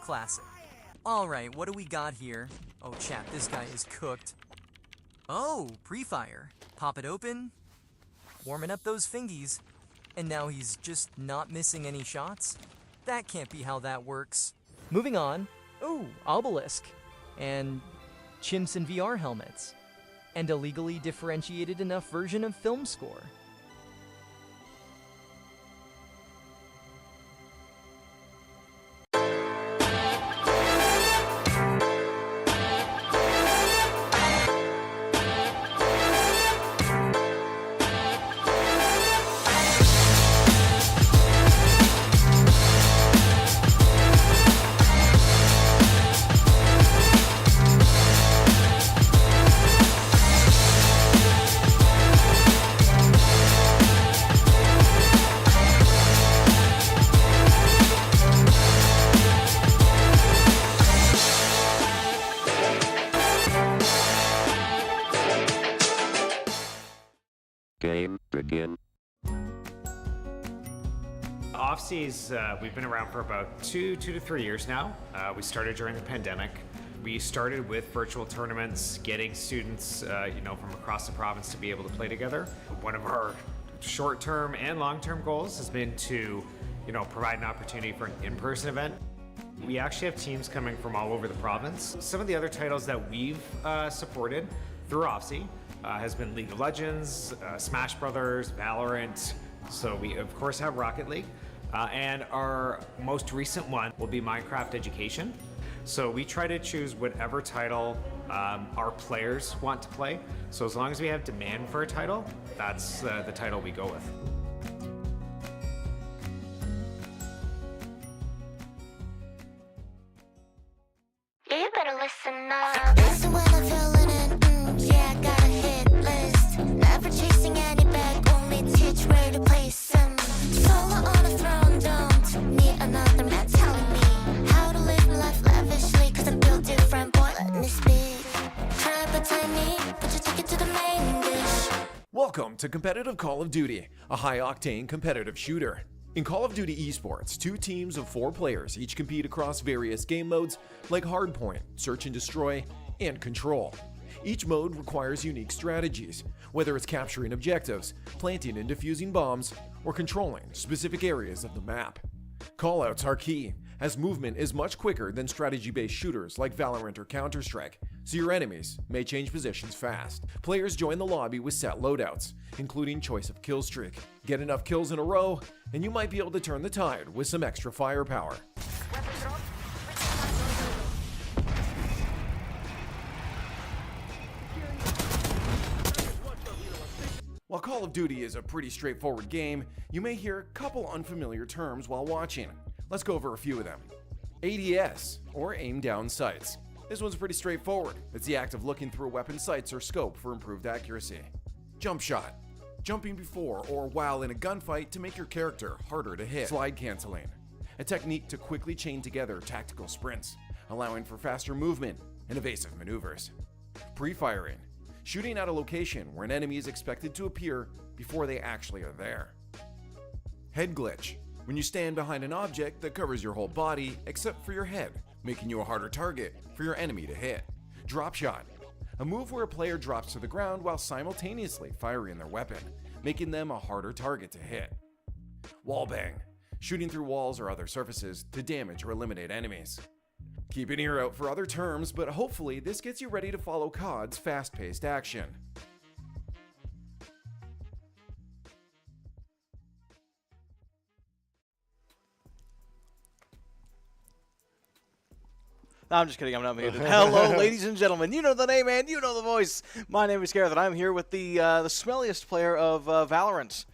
Classic. Alright, what do we got here? Oh, chat, this guy is cooked. Oh, pre-fire. Pop it open. Warming up those fingies. And now he's just not missing any shots? That can't be how that works. Moving on. Ooh, obelisk. And chimps in VR helmets. And a legally differentiated enough version of film score. Game begin. Off-seas, we've been around for about two to 3 years now. We started during the pandemic. We started with virtual tournaments, getting students, from across the province to be able to play together. One of our short-term and long-term goals has been to, provide an opportunity for an in-person event. We actually have teams coming from all over the province. Some of the other titles that we've supported through Off-sea has been League of Legends, Smash Brothers, Valorant. So we of course have Rocket League. And our most recent one will be Minecraft Education. So we try to choose whatever title our players want to play. So as long as we have demand for a title, that's the title we go with. You better listen up. Listen when I'm feeling it. Yeah, I got a hit list. Never chasing any bag, only teach where to place them. Solo on a throne, don't need another man telling me how to live life lavishly. Cause I'm built different, boy, let me speak. Try but tiny, but you take it to the main dish. Welcome to competitive Call of Duty, a high-octane competitive shooter. In Call of Duty Esports, 2 teams of 4 players each compete across various game modes like Hardpoint, Search and Destroy, and Control. Each mode requires unique strategies, whether it's capturing objectives, planting and defusing bombs, or controlling specific areas of the map. Callouts are key, as movement is much quicker than strategy-based shooters like Valorant or Counter-Strike, so your enemies may change positions fast. Players join the lobby with set loadouts, including choice of kill streak. Get enough kills in a row, and you might be able to turn the tide with some extra firepower. While Call of Duty is a pretty straightforward game, you may hear a couple unfamiliar terms while watching. Let's go over a few of them. ADS, or aim down sights. This one's pretty straightforward. It's the act of looking through a weapon's sights or scope for improved accuracy. Jump shot. Jumping before or while in a gunfight to make your character harder to hit. Slide canceling. A technique to quickly chain together tactical sprints, allowing for faster movement and evasive maneuvers. Pre-firing. Shooting at a location where an enemy is expected to appear before they actually are there. Head glitch. When you stand behind an object that covers your whole body except for your head, making you a harder target for your enemy to hit. Drop shot. A move where a player drops to the ground while simultaneously firing their weapon, making them a harder target to hit. Wall bang. Shooting through walls or other surfaces to damage or eliminate enemies. Keep an ear out for other terms, but hopefully this gets you ready to follow COD's fast-paced action. No, I'm just kidding. I'm not muted. Hello, ladies and gentlemen. You know the name and you know the voice. My name is Gareth, and I'm here with the smelliest player of Valorant,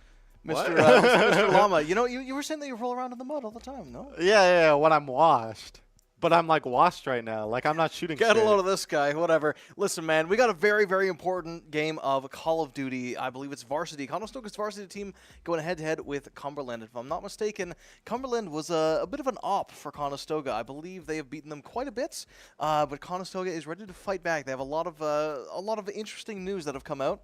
Mr. Llama. You were saying that you roll around in the mud all the time, no? Yeah, when I'm washed. But I'm like washed right now. Like I'm not shooting Get straight. a load of this guy, whatever. Listen, man, we got a very, very important game of Call of Duty. I believe it's Varsity. Conestoga's Varsity team going head-to-head with Cumberland. If I'm not mistaken, Cumberland was a bit of an op for Conestoga. I believe they have beaten them quite a bit, but Conestoga is ready to fight back. They have a lot of interesting news that have come out.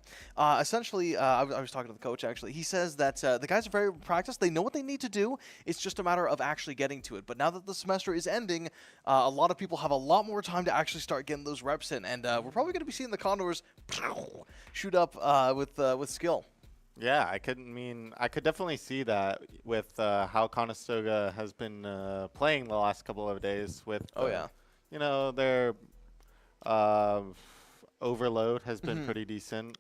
Essentially, I was talking to the coach, actually. He says that the guys are very practiced. They know what they need to do. It's just a matter of actually getting to it. But now that the semester is ending, a lot of people have a lot more time to actually start getting those reps in, and we're probably going to be seeing the Condors shoot up with skill. Yeah, I could definitely see that with how Conestoga has been playing the last couple of days. With their overload has been pretty decent.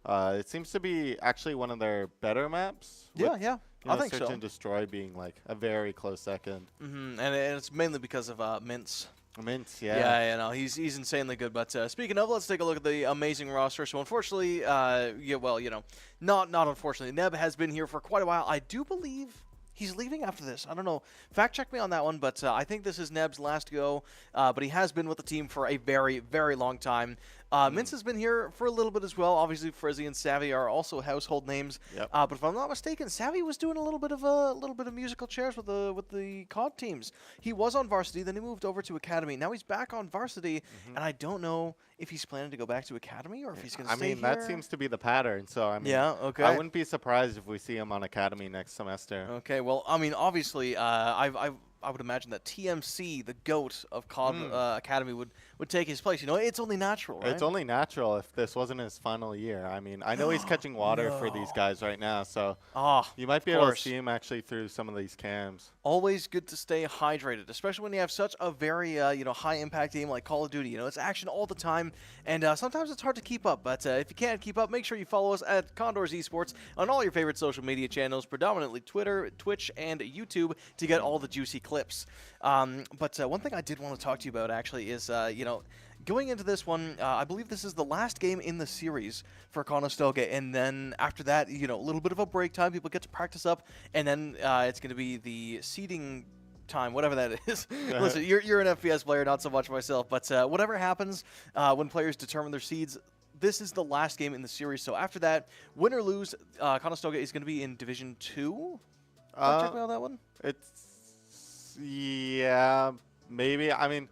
It seems to be actually one of their better maps. Yeah. I think Search so. and Destroy being like a very close second. And it's mainly because of Mintz. Mintz, yeah. Yeah, you know, he's insanely good. But speaking of, let's take a look at the amazing roster. So unfortunately, not unfortunately, Neb has been here for quite a while. I do believe he's leaving after this. I don't know. Fact check me on that one, but I think this is Neb's last go. But he has been with the team for a very, very long time. Mintz has been here for a little bit as well. Obviously, Frizzy and Savvy are also household names. Yep. But if I'm not mistaken, Savvy was doing a little bit of musical chairs with the COD teams. He was on Varsity, then he moved over to Academy. Now he's back on Varsity, and I don't know if he's planning to go back to Academy or if he's going to stay here. That seems to be the pattern. So I mean, yeah, okay. I wouldn't be surprised if we see him on Academy next semester. Okay, well, I mean, obviously, I would imagine that TMC, the GOAT of COD Academy, would take his place. You know, it's only natural, right? It's only natural if this wasn't his final year. I mean, I know he's catching water for these guys right now, so you might be able to see him actually through some of these cams. Always good to stay hydrated, especially when you have such a very high-impact game like Call of Duty. You know, it's action all the time, and sometimes it's hard to keep up. But if you can't keep up, make sure you follow us at Condors Esports on all your favorite social media channels, predominantly Twitter, Twitch, and YouTube, to get all the juicy clips. But one thing I did want to talk to you about actually is, going into this one, I believe this is the last game in the series for Conestoga, and then after that, a little bit of a break time, people get to practice up, and then it's going to be the seeding time, whatever that is. Listen, you're an FPS player, not so much myself, but whatever happens when players determine their seeds, this is the last game in the series. So after that, win or lose, Conestoga is going to be in Division 2. Check me on that one. Yeah, maybe. I mean,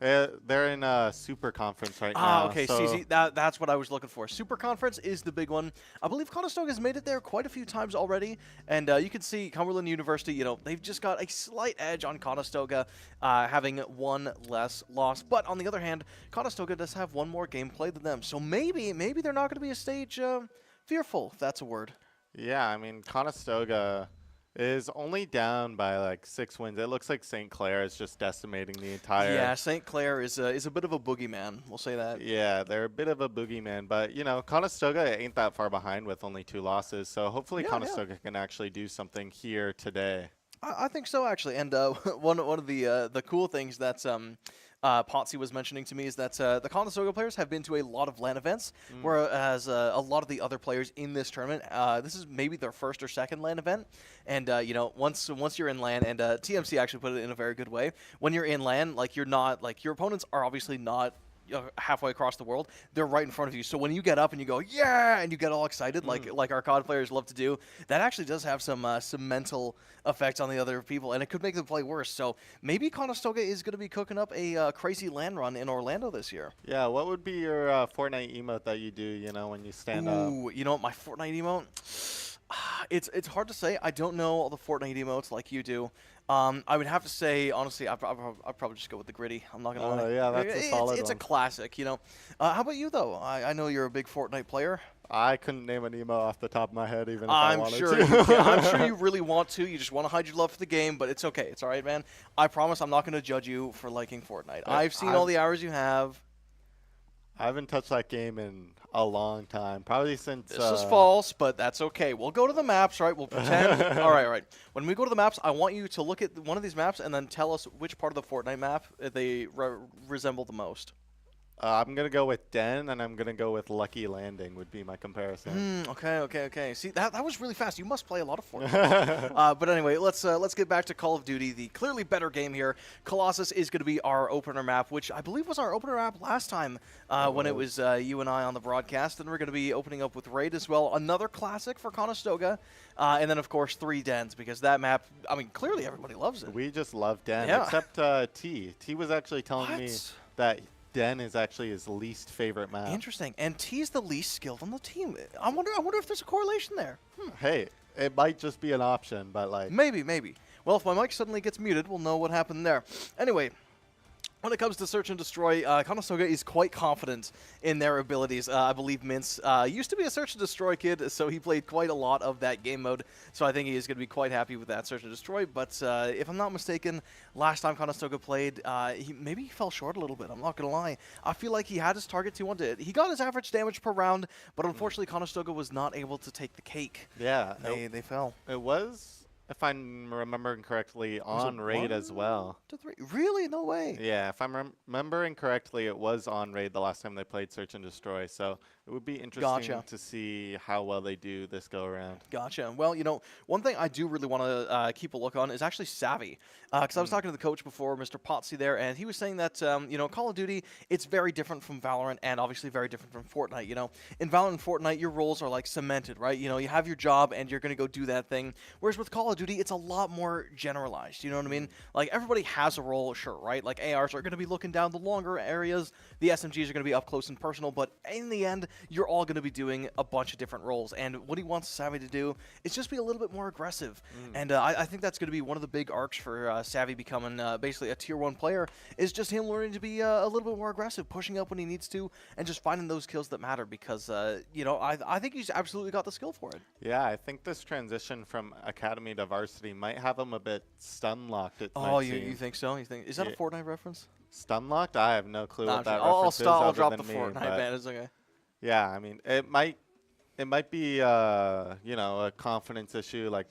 they're in a super conference right now. Okay. So See, that's what I was looking for. Super conference is the big one. I believe Conestoga has made it there quite a few times already, and you can see Cumberland University. They've just got a slight edge on Conestoga, having one less loss. But on the other hand, Conestoga does have one more game played than them, so maybe they're not going to be a stage fearful, if that's a word. Yeah, I mean, Conestoga is only down by like 6 wins. It looks like St. Clair is just decimating the entire. Yeah, St. Clair is a bit of a boogeyman. We'll say that. Yeah, they're a bit of a boogeyman, but Conestoga ain't that far behind with only 2 losses. So hopefully Conestoga can actually do something here today. I think so, actually. And one of the cool things that's Potsy was mentioning to me is that the Conestoga players have been to a lot of LAN events, whereas a lot of the other players in this tournament, this is maybe their first or second LAN event. And once you're in LAN, and TMC actually put it in a very good way, when you're in LAN, you're not your opponents are obviously not halfway across the world. They're right in front of you. So when you get up and you go, yeah, and you get all excited, like our COD players love to do, that actually does have some mental effects on the other people, and it could make them play worse. So maybe Conestoga is going to be cooking up a crazy LAN run in Orlando this year. Yeah, what would be your Fortnite emote that you do, when you stand up? Ooh, my Fortnite emote? It's hard to say. I don't know all the Fortnite emotes like you do. I would have to say, honestly, I'd probably just go with the gritty. I'm not going to lie. Yeah, that's a solid It's one. a classic, How about you, though? I know you're a big Fortnite player. I couldn't name an emo off the top of my head, even if I wanted sure to. I'm sure you really want to. You just want to hide your love for the game, but it's okay. It's all right, man. I promise I'm not going to judge you for liking Fortnite. I've seen all the hours you have. I haven't touched that game in a long time, probably since. This is false, but that's okay. We'll go to the maps, right? We'll pretend. All right. When we go to the maps, I want you to look at one of these maps and then tell us which part of the Fortnite map they resemble the most. I'm going to go with Den, and I'm going to go with Lucky Landing would be my comparison. Okay. See, that was really fast. You must play a lot of Fortnite. But anyway, let's get back to Call of Duty, the clearly better game here. Colossus is going to be our opener map, which I believe was our opener map last time when it was you and I on the broadcast. And we're going to be opening up with Raid as well. Another classic for Conestoga. And then, of course, 3 Dens, because that map, I mean, clearly everybody loves it. We just love Den, Yeah. except T. T was actually telling me that Den is actually his least favorite map. Interesting. And T's the least skilled on the team. I wonder if there's a correlation there. Hey, it might just be an option, but Maybe. Well, if my mic suddenly gets muted, we'll know what happened there. Anyway, When it comes to Search and Destroy, Conestoga is quite confident in their abilities. I believe Mintz used to be a Search and Destroy kid, so he played quite a lot of that game mode. So I think he is going to be quite happy with that Search and Destroy. But if I'm not mistaken, last time Conestoga played, maybe he fell short a little bit. I'm not going to lie. I feel like he had his targets he wanted. He got his average damage per round, but unfortunately Conestoga was not able to take the cake. Yeah. They fell. It was, if I'm remembering correctly, on raid as well. 1 to 3. Really? No way. Yeah, if I'm remembering correctly, it was on raid the last time they played Search and Destroy. So it would be interesting to see how well they do this go around. Gotcha. Well, one thing I do really want to keep a look on is actually Savvy. Because I was talking to the coach before, Mr. Potsy there, and he was saying that, Call of Duty, it's very different from Valorant and obviously very different from Fortnite. In Valorant and Fortnite, your roles are like cemented, right? You have your job and you're going to go do that thing. Whereas with Call of Duty, it's a lot more generalized. You know what I mean? Like, everybody has a role, sure, right? Like, ARs are going to be looking down the longer areas. The SMGs are going to be up close and personal. But in the end, you're all going to be doing a bunch of different roles. And what he wants Savvy to do is just be a little bit more aggressive. And I think that's going to be one of the big arcs for Savvy becoming basically a tier 1 player, is just him learning to be a little bit more aggressive, pushing up when he needs to, and just finding those kills that matter. Because, I think he's absolutely got the skill for it. Yeah, I think this transition from Academy to Varsity might have him a bit stun-locked. You think so? Is that a Fortnite reference? Stun-locked? I have no clue what that I'll reference is. I'll drop the me, Fortnite ban. It's okay. Yeah, I mean, it might be, a confidence issue, like,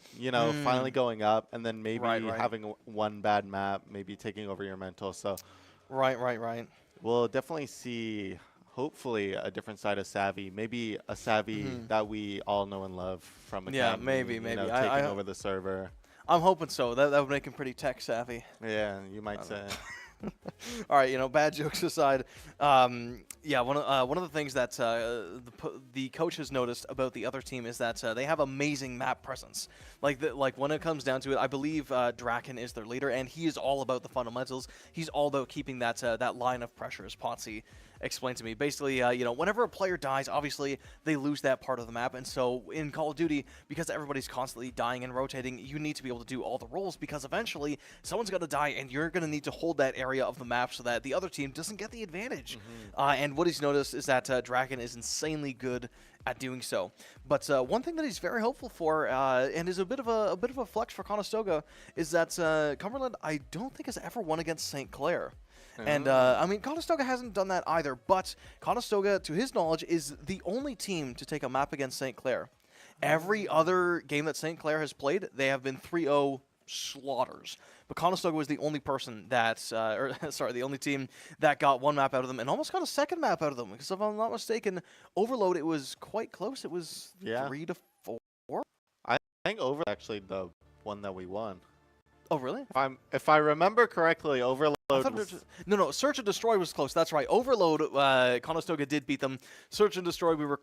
finally going up and then maybe having one bad map, maybe taking over your mental. So, right. We'll definitely see, hopefully, a different side of Savvy. Maybe a Savvy that we all know and love from Academy. Yeah, maybe. Taking over the server. I'm hoping so. That would make him pretty tech savvy. Yeah, you might say. All right, bad jokes aside, one of the things that the coach has noticed about the other team is that they have amazing map presence. Like when it comes down to it, I believe Draken is their leader, and he is all about the fundamentals. He's all about keeping that line of pressure, as Potsy explained to me. Basically, whenever a player dies, obviously they lose that part of the map, and so in Call of Duty, because everybody's constantly dying and rotating, you need to be able to do all the roles, because eventually someone's going to die, and you're going to need to hold that area of the map so that the other team doesn't get the advantage. And what he's noticed is that Draken is insanely good at doing so. But one thing that he's very hopeful for, and is a bit of a flex for Conestoga, is that Cumberland, I don't think, has ever won against St. Clair. And, Conestoga hasn't done that either, but Conestoga, to his knowledge, is the only team to take a map against St. Clair. Every other game that St. Clair has played, they have been 3-0 slaughters. But Conestoga was the only person the only team that got one map out of them and almost got a second map out of them. Because if I'm not mistaken, Overload, it was quite close. It was 3 to 4. I think Overload actually the one that we won. Oh, really? If I remember correctly, Overload No, Search and Destroy was close. That's right. Overload, Conestoga did beat them. Search and Destroy, we were...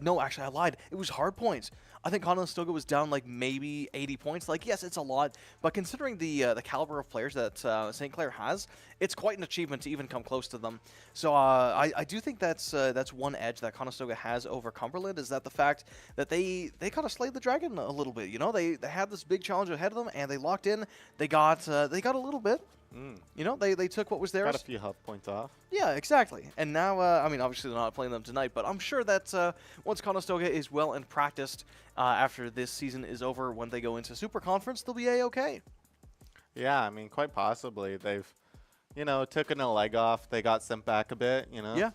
no, actually, I lied. It was hard points. I think Conestoga was down like maybe 80 points. Like, yes, it's a lot, but considering the caliber of players that St. Clair has, it's quite an achievement to even come close to them. So I do think that's one edge that Conestoga has over Cumberland, is that the fact that they kind of slayed the dragon a little bit. They had this big challenge ahead of them, and they locked in. They got a little bit. They took what was theirs. Got a few health points off. Yeah, exactly. And now, obviously they're not playing them tonight, but I'm sure that once Conestoga is well and practiced after this season is over, when they go into Super Conference, they'll be A-okay. Yeah, quite possibly. They've, taken a leg off. They got sent back a bit, Yeah.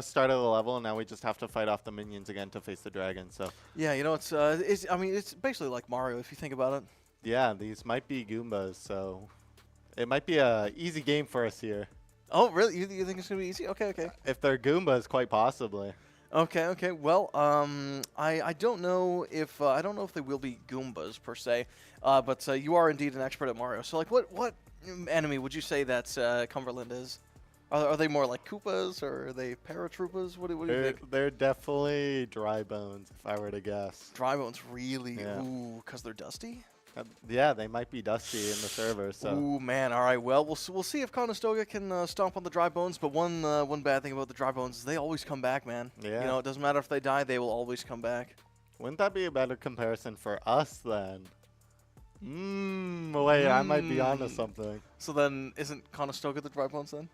Started the level, and now we just have to fight off the minions again to face the dragon, so. Yeah, it's basically like Mario, if you think about it. Yeah, these might be Goombas, so it might be a easy game for us here. Oh, really? You think it's gonna be easy? Okay. If they're Goombas, quite possibly. Okay. Well, I don't know if they will be Goombas per se, but you are indeed an expert at Mario. So, like, what enemy would you say that Cumberland is? Are they more like Koopas, or are they Paratroopas? What do you think? They're definitely dry bones, if I were to guess. Dry bones, really? Yeah. Ooh, because they're dusty? Yeah, they might be dusty in the server. So. Ooh, man. All right. Well, we'll see if Conestoga can stomp on the dry bones. But one bad thing about the dry bones is they always come back, man. Yeah. It doesn't matter if they die; they will always come back. Wouldn't that be a better comparison for us then? Wait, I might be onto something. So then, isn't Conestoga the dry bones then?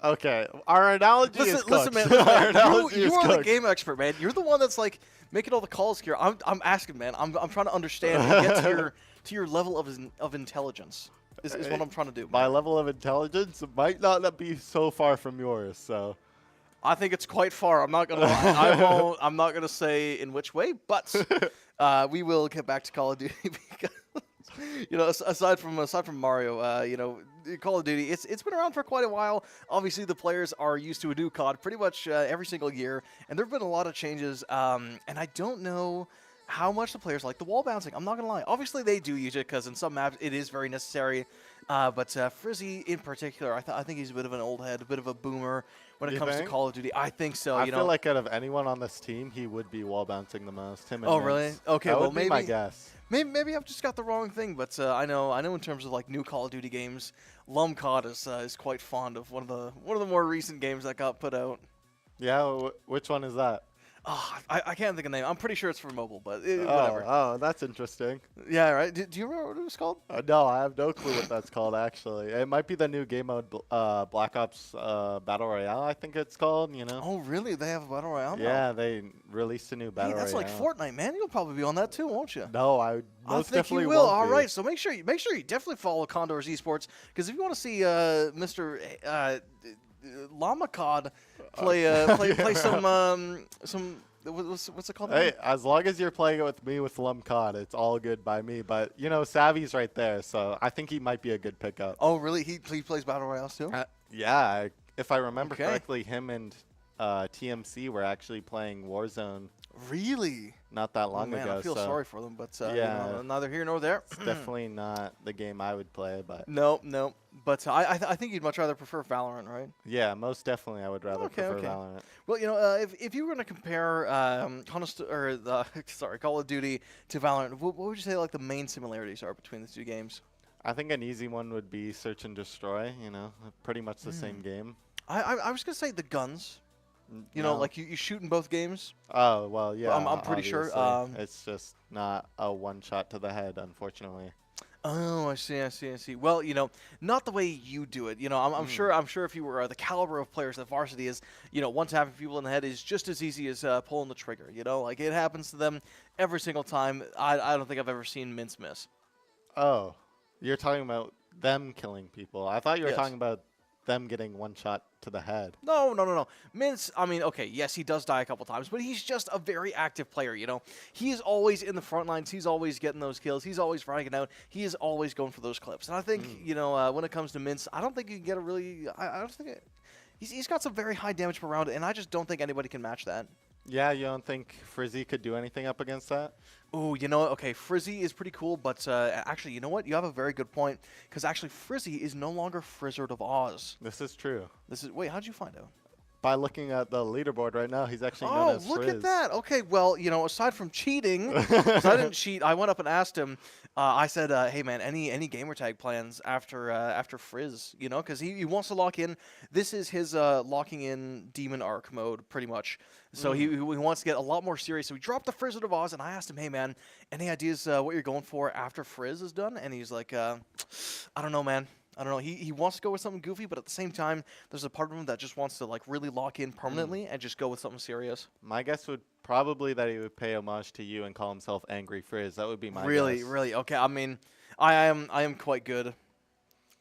Okay, our analogy is Listen, cooked. man. Our analogy You is are the cooked. game expert, man. You're the one that's like making all the calls here. I'm asking, man. I'm trying to understand and get to your level of intelligence. Is what I'm trying to do. My level of intelligence might not be so far from yours, so. I think it's quite far. I'm not gonna lie. I'm not gonna say in which way, but we will get back to Call of Duty because aside from Mario, Call of Duty it's been around for quite a while. Obviously, the players are used to a new COD pretty much every single year, and there've been a lot of changes. And I don't know how much the players like the wall bouncing. I'm not gonna lie. Obviously, they do use it because in some maps it is very necessary. But Frizzy in particular, I think he's a bit of an old head, a bit of a boomer when it comes to Call of Duty. I think so. I feel like out of anyone on this team, he would be wall bouncing the most. Him and Oh, Vince. really? Okay, That well, would be maybe my guess. Maybe I've just got the wrong thing, but I know in terms of like new Call of Duty games, Lumcod is quite fond of one of the more recent games that got put out. Yeah, which one is that? Oh, I can't think of the name. I'm pretty sure it's for mobile, but whatever. Oh, that's interesting. Yeah, right. Do you remember what it was called? No, I have no clue what that's called, actually. It might be the new game mode, Black Ops Battle Royale, I think it's called, Oh, really? They have a Battle Royale now? Yeah, they released a new Battle Hey, that's Royale. like Fortnite, man. You'll probably be on that too, won't you? No, I I most think definitely you will. won't All be. right, so make sure you definitely follow Condor's Esports, because if you want to see Mr. Llama Cod play some what's it called? Hey, as long as you're playing it with me with Lumcod, it's all good by me. But, Savvy's right there, so I think he might be a good pickup. Oh, really? He plays Battle Royales too? Yeah, if I remember Okay. correctly, him and TMC were actually playing Warzone Really? not that long man, ago. I feel so sorry for them, but yeah. neither here nor there. It's definitely not the game I would play, but No. But I think you'd much rather prefer Valorant, right? yeah, most definitely I would rather prefer okay. Valorant. Well, if you were going to compare Call of Duty to Valorant, what would you say like the main similarities are between the two games? I think an easy one would be Search and Destroy, pretty much the same game. I was going to say the guns. No. Like you shoot in both games. Oh, well, yeah. I'm pretty sure, obviously. It's just not a one shot to the head, unfortunately. Oh, I see. Well, not the way you do it. I'm sure if you were the caliber of players that Varsity is, one tapping people in the head is just as easy as pulling the trigger. Like it happens to them every single time. I don't think I've ever seen Mince miss. Oh, you're talking about them killing people. I thought you were Yes. talking about them getting one shot to the head. No. Mince, I mean, okay, yes, he does die a couple times, but he's just a very active player, He is always in the front lines. He's always getting those kills. He's always frying out. He is always going for those clips. And I think, when it comes to Mince, I don't think you can get a really... I don't think... He's got some very high damage per round, and I just don't think anybody can match that. Yeah, you don't think Frizzy could do anything up against that? Oh, okay, Frizzy is pretty cool, but actually, you know what? You have a very good point, because actually Frizzy is no longer Frizzard of Oz. This is true. Wait, how'd you find out? By looking at the leaderboard right now, he's actually known as look Frizz. at that. Okay, well, aside from cheating, 'cause I didn't cheat. I went up and asked him. I said, "Hey, man, any gamer tag plans after Frizz? Because he wants to lock in. This is his locking in Demon Arc mode, pretty much. So he wants to get a lot more serious. So he dropped the Frizzard of Oz, and I asked him, "Hey, man, any ideas what you're going for after Frizz is done?" And he's like, "I don't know, man." I don't know. He wants to go with something goofy, but at the same time, there's a part of him that just wants to like really lock in permanently and just go with something serious. My guess would probably that he would pay homage to you and call himself Angry Frizz. That would be my guess. Really? Okay. I mean, I am quite good.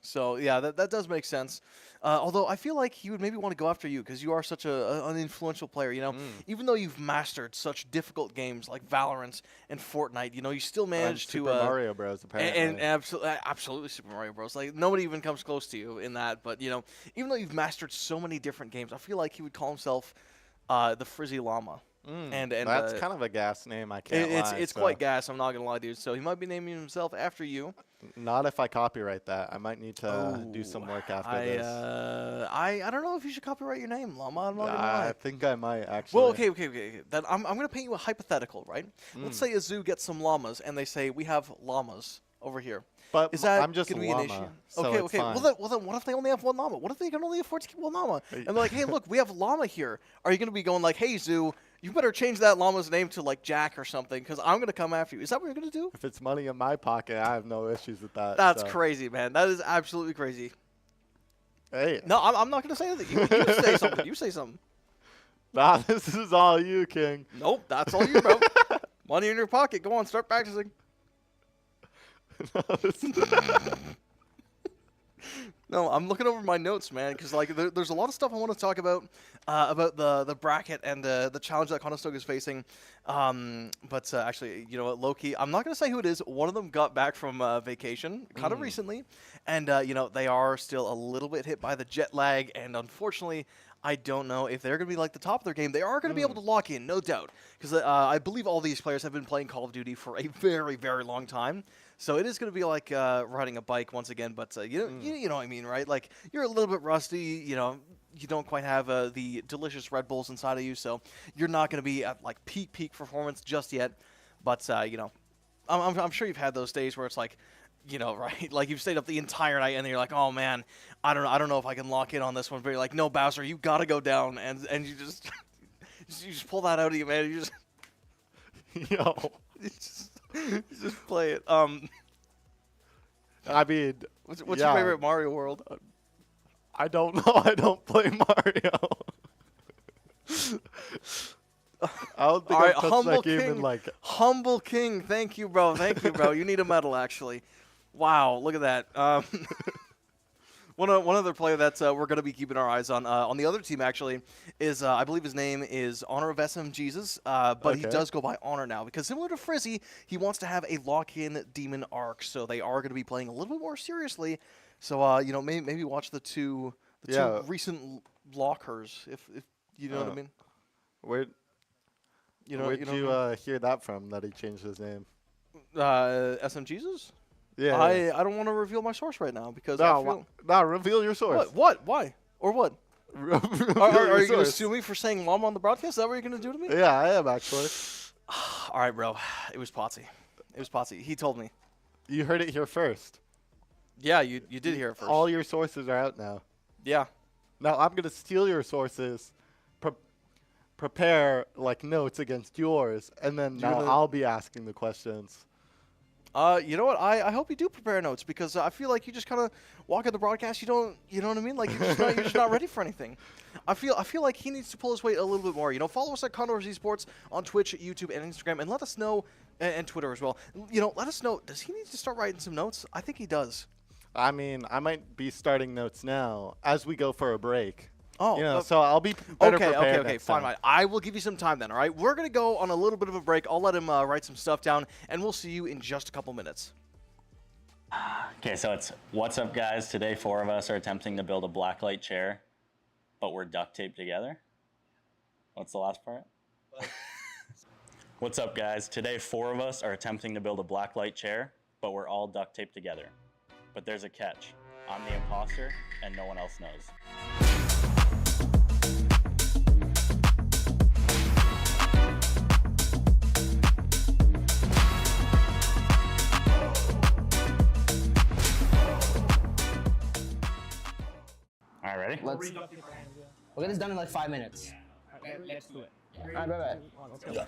So yeah, that does make sense. Although I feel like he would maybe want to go after you because you are such an influential player. Even though you've mastered such difficult games like Valorant and Fortnite, you still manage to Super Mario Bros. Apparently, and absolutely Super Mario Bros. Like nobody even comes close to you in that. But even though you've mastered so many different games, I feel like he would call himself the Frizzy Llama. And that's kind of a gas name. I can't lie. It's quite gas. I'm not gonna lie, dude. So he might be naming himself after you. Not if I copyright that. I might need to do some work after this. I don't know if you should copyright your name, Llama. I'm not gonna lie. I think I might actually. Well, okay. Then I'm gonna paint you a hypothetical, right? Let's say a zoo gets some llamas, and they say we have llamas over here. But is that I'm just gonna a be an llama, issue? so Okay. it's fine. Well, then what if they only have one llama? What if they can only afford to keep one llama? And they're like, hey, look, we have a llama here. Are you gonna be going like, hey, zoo, You better change that llama's name to like Jack or something, because I'm gonna come after you. Is that what you're gonna do? If it's money in my pocket, I have no issues with that. That's so. crazy, man. That is absolutely crazy. Hey. No, I'm not gonna say anything. You say something. You say something. Nah, this is all you, King. Nope, that's all you, bro. Money in your pocket. Go on, start practicing. No, I'm looking over my notes, man, because like there's a lot of stuff I want to talk about the bracket and the challenge that Conestoga is facing. But actually, you know what, low-key, I'm not gonna say who it is. One of them got back from vacation kind of recently, and you know, they are still a little bit hit by the jet lag, and unfortunately, I don't know if they're going to be like the top of their game. They are going to be able to lock in, no doubt, because I believe all these players have been playing Call of Duty for a very, very long time. So it is going to be like riding a bike once again, but you know what I mean, right? Like, you're a little bit rusty, you know, you don't quite have the delicious Red Bulls inside of you, so you're not going to be at like peak performance just yet. But you know, I'm sure you've had those days where it's like, you know, right? Like you've stayed up the entire night and then you're like, oh man, I don't know if I can lock in on this one. But you're like, no, Bowser, you gotta go down, and you just you just pull that out of you, man. You just Yo. you just play it. I mean, what's your favorite Mario World? I don't know. I don't play Mario. I don't think I've touched that game in like... Humble King, thank you, bro. Thank you, bro. You need a medal, actually. Wow, look at that. One other player that we're going to be keeping our eyes on the other team, actually, is, I believe his name is Honor of SM Jesus, but he does go by Honor now, because similar to Frizzy, he wants to have a lock-in Demon Arc, so they are going to be playing a little bit more seriously. So, you know, maybe watch the two recent lockers, if you know what I mean. Where'd you hear that from, that he changed his name? SM Jesus? Yeah. I don't want to reveal my source right now because I feel... No, reveal your source. What? Why? Or what? Are you going to sue me for saying llama on the broadcast? Is that what you're going to do to me? Yeah, I am, actually. All right, bro. It was Potsy. He told me. You heard it here first. Yeah, you did hear it first. All your sources are out now. Yeah. Now I'm going to steal your sources, prepare like notes against yours, and then I'll be asking the questions. You know what? I hope you do prepare notes, because I feel like you just kind of walk at the broadcast. You know what I mean? Like you're just not ready for anything. I feel like he needs to pull his weight a little bit more. You know, follow us at Condors Esports on Twitch, YouTube, and Instagram, and let us know, and Twitter as well. You know, let us know. Does he need to start writing some notes? I think he does. I mean, I might be starting notes now as we go for a break. Oh, you know, so I'll be better prepared. Okay, fine. I will give you some time then, all right? We're going to go on a little bit of a break. I'll let him write some stuff down, and we'll see you in just a couple minutes. Okay, so it's, what's up, guys? Today, 4 of us are attempting to build a blacklight chair, but we're duct taped together. What's the last part? What's up, guys? Today, 4 of us are attempting to build a blacklight chair, but we're all duct taped together. But there's a catch. I'm the imposter, and no one else knows. All right, ready? We'll get this done in like 5 minutes. Okay, let's do it. Alright, bye. Let's go.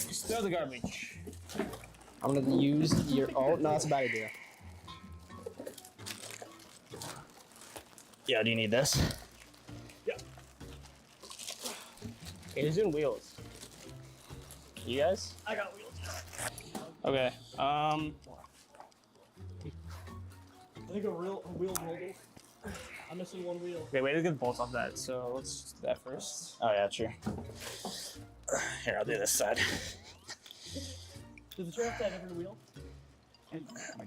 Just throw the garbage. I'm gonna use your. Oh, no, that's a bad idea. Yeah, do you need this? Yeah. Okay, who's doing wheels? You guys? I got wheels. Okay. I think a wheel molding. I'm missing one wheel. Okay, wait to get the bolts off that. So let's do that first. Oh yeah, true. Here, I'll do this side. Does the chair have to have every wheel?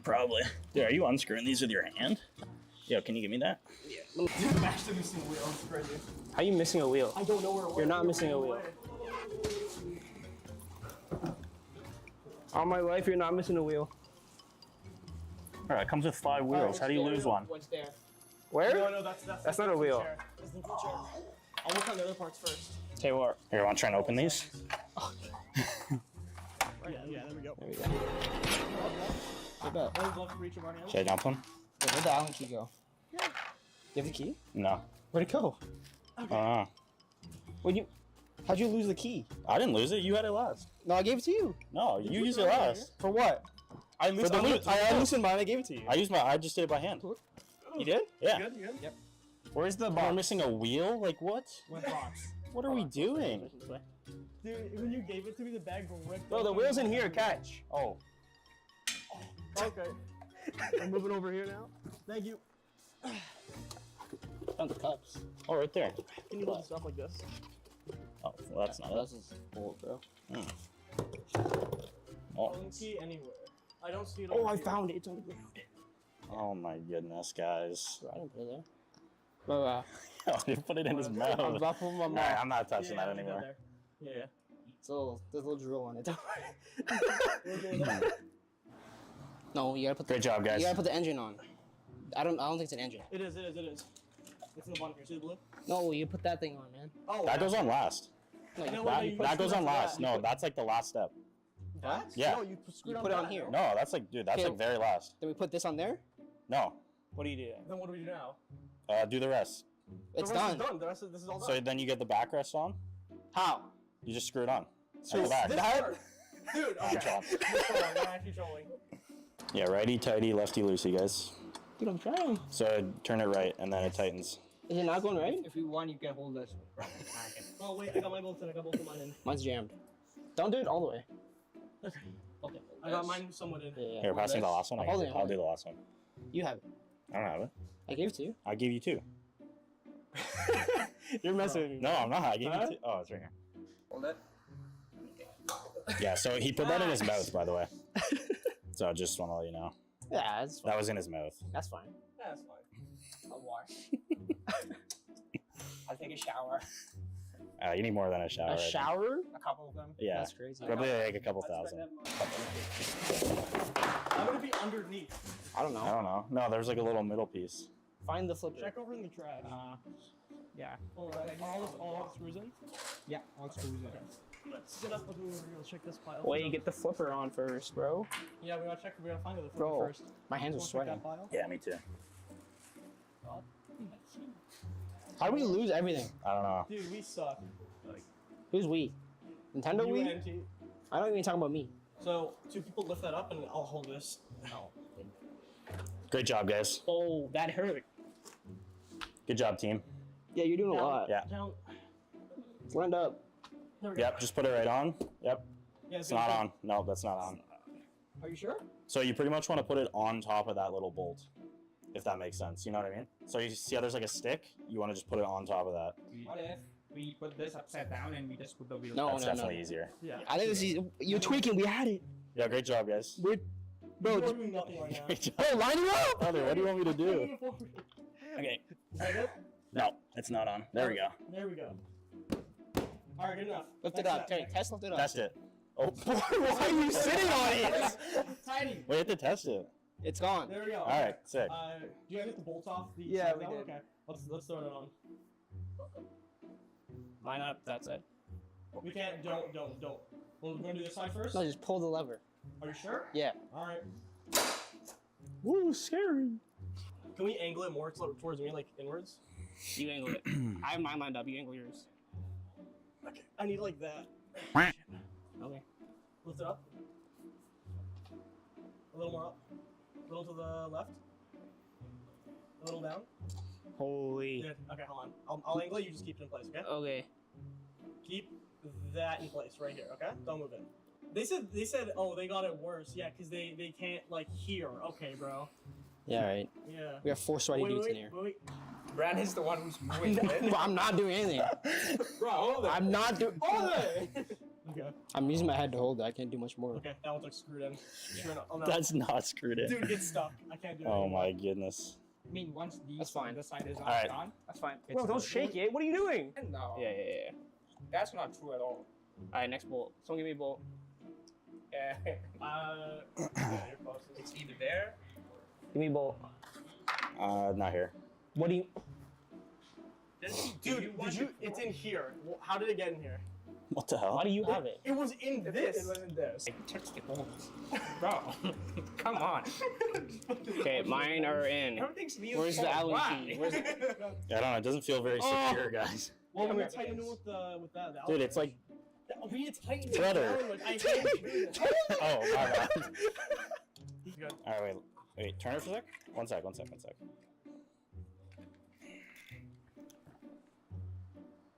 Probably. Dude, are you unscrewing these with your hand? Yo, can you give me that? Yeah. I'm actually missing a wheel. It's crazy. How are you missing a wheel? I don't know where it went. You're not missing a wheel. All my life, you're not missing a wheel. All right, it comes with 5 wheels. How do you lose one? One's there. Where? No, that's not a wheel. That's the chair. I'll work on the other parts first. Tell you what. Here, you want to try and open these? Yeah, there we go. Should I dump them? Where'd the Allen key go? Yeah. You have the key? No. Where'd it go? Okay. When you... How'd you lose the key? I didn't lose it. You had it last. No, I gave it to you. No, you used it last. For what? I loosened mine. I gave it to you. I just did it by hand. You did? Yeah. You good? Yep. Where's the We're box? missing a wheel? Like what? What box? What are we doing? Dude, when you gave it to me, the bag ripped. Bro, the wheel's in here. Catch. Oh. Okay. I'm moving over here now. Thank you. Found the cups. Oh, right there. Can you hold the stuff like this? Oh, well, that's not it. This is old, bro. Oh. Key anywhere. I don't see it. Oh, I found it. It's on the ground. Oh my goodness, guys. Bro, I didn't put it there. Bro, Oh, you put it in his mouth. I'm about to put my mouth. Alright, I'm not touching that leave anymore. there. Yeah. There's a little drill on it. Don't worry. No, you gotta put. Great job, guys. You gotta put the engine on. I don't think it's an engine. It is. It's in the bottom here. See the blue? No, you put that thing on, man. Oh, That goes on last. No, you, know put, what? That, you put that goes screw on after last. that. No, that's like the last step. What? Yeah. No, you you put it on here. No, that's like, dude, that's Okay. like very last. Then we put this on there. No. What do you do? Then what do we do now? Do the rest. It's the rest done. Is done. The rest of this is all done. So then you get the backrest on. How? You just screw it on. So At the back. this part- Dude, okay. Drop. I'm actually trolling. Yeah, righty tighty, lefty loosey, guys. Dude, I'm trying. So turn it right, and then it tightens. Is it not going right? If you want, you can hold this. Oh wait, I got my bolts in. I got both of mine in. Mine's jammed. Don't do it all the way. Okay. I got mine somewhat in. Yeah. Here, pass me the last one. Hold it, I'll hold do it. the last one. You have it. I don't have it. I gave it to you. I gave you two. You're messing with me. No, I'm not. I gave you two. Oh, it's right here. Hold it. Yeah, so he put that in his mouth, by the way. So I just want to let you know. Yeah, that's fine. That was in his mouth. That's fine. That's fine. I'll wash. I'll take a shower. You need more than a shower. I A think. shower? A couple of them. Yeah. That's crazy. Probably like a couple thousand. I'm gonna be underneath. I don't know. I don't know. No, there's like a little middle piece. Find the flipper. Check over in the trash. Yeah. All the screws in. Yeah, all screws in. Let's get up. Let's check this pile. Wait, get the flipper on first, bro. Yeah, we gotta check. We gotta find the flipper Bro, first. my hands are Wanna check sweating. that pile? Yeah, me too. How do we lose everything? I don't know. Dude, we suck. Who's we? Nintendo You we? and NT. I don't even talk about me. So, two people lift that up and I'll hold this. No. Great job, guys. Oh, that hurt. Good job, team. Yeah, you're doing a lot. Yeah. Down. Stand up. There we go. Yep, just put it right on. Yep. Yeah, It's not on. No, that's not on. Are you sure? So you pretty much want to put it on top of that little bolt, if that makes sense. You know what I mean? So you see how there's like a stick? You want to just put it on top of that. What if we put this upside down and we just put the wheel? No, That's no, definitely no. easier. Yeah. I think this is. You're tweaking. We had it. Yeah, great job, guys. We're. Bro, We're doing nothing right now. Great job. bro, line it up. Brother, what do you want me to do? Okay. Alright, good? No, it's not on. There we go. There we go. Alright, good enough. Lift it Next up. step. Okay, test lift it up. Test it. Oh, Why are you sitting on it? Tiny. we have to test it. It's gone. There we go. All right, sick. Do you have to get the bolts off? Yeah, sides we now? did. Okay. Let's throw it on. Line up. That's it. We can't. Don't. Well, we're gonna do this side first. No, just pull the lever. Are you sure? Yeah. All right. Woo, scary. Can we angle it more towards me, like inwards? You angle it. I have mine lined up. You angle yours. Okay. I need like that. Okay. Lift it up. A little more up. A little to the left. A little down. Holy. Good. Okay, hold on. I'll angle it. You just keep it in place. Okay. Okay. Keep that in place right here. Okay. Don't move it. They said. Oh, they got it worse. Yeah, because they can't like hear. Okay, bro. Yeah, right. Yeah. We have 4 sweaty dudes in here. Wait. Brad is the one who's doing it. But I'm not doing anything. Bro, hold it. I'm not doing. Hold it. Okay. I'm using my head to hold it. I can't do much more. Okay. That one's like screwed in. Screwed in. Oh no. That's not screwed in. Dude, get stuck. I can't do it. Oh my goodness. I mean, once That's fine. the side is All right. on, that's fine. Bro, don't shake it. What are you doing? No. Yeah. That's not true at all. All right, next bolt. Someone give me a bolt. Yeah. Yeah, you're close. It's either there. Give me a bolt. Not here. What do you? Dude, did you? It's in here. How did it get in here? What the hell? Why do you have it? It was in this. It wasn't this. Touch the bolts. Bro, come on. Okay, mine are in. Everything's neat. Where's the Allen Why? key? Where's the... I don't know. It doesn't feel very secure, guys. Well, we tighten it with that. Dude, it's like We tighten it. Brother. I hate it. oh my god. All right, wait, turn it for a sec. One sec.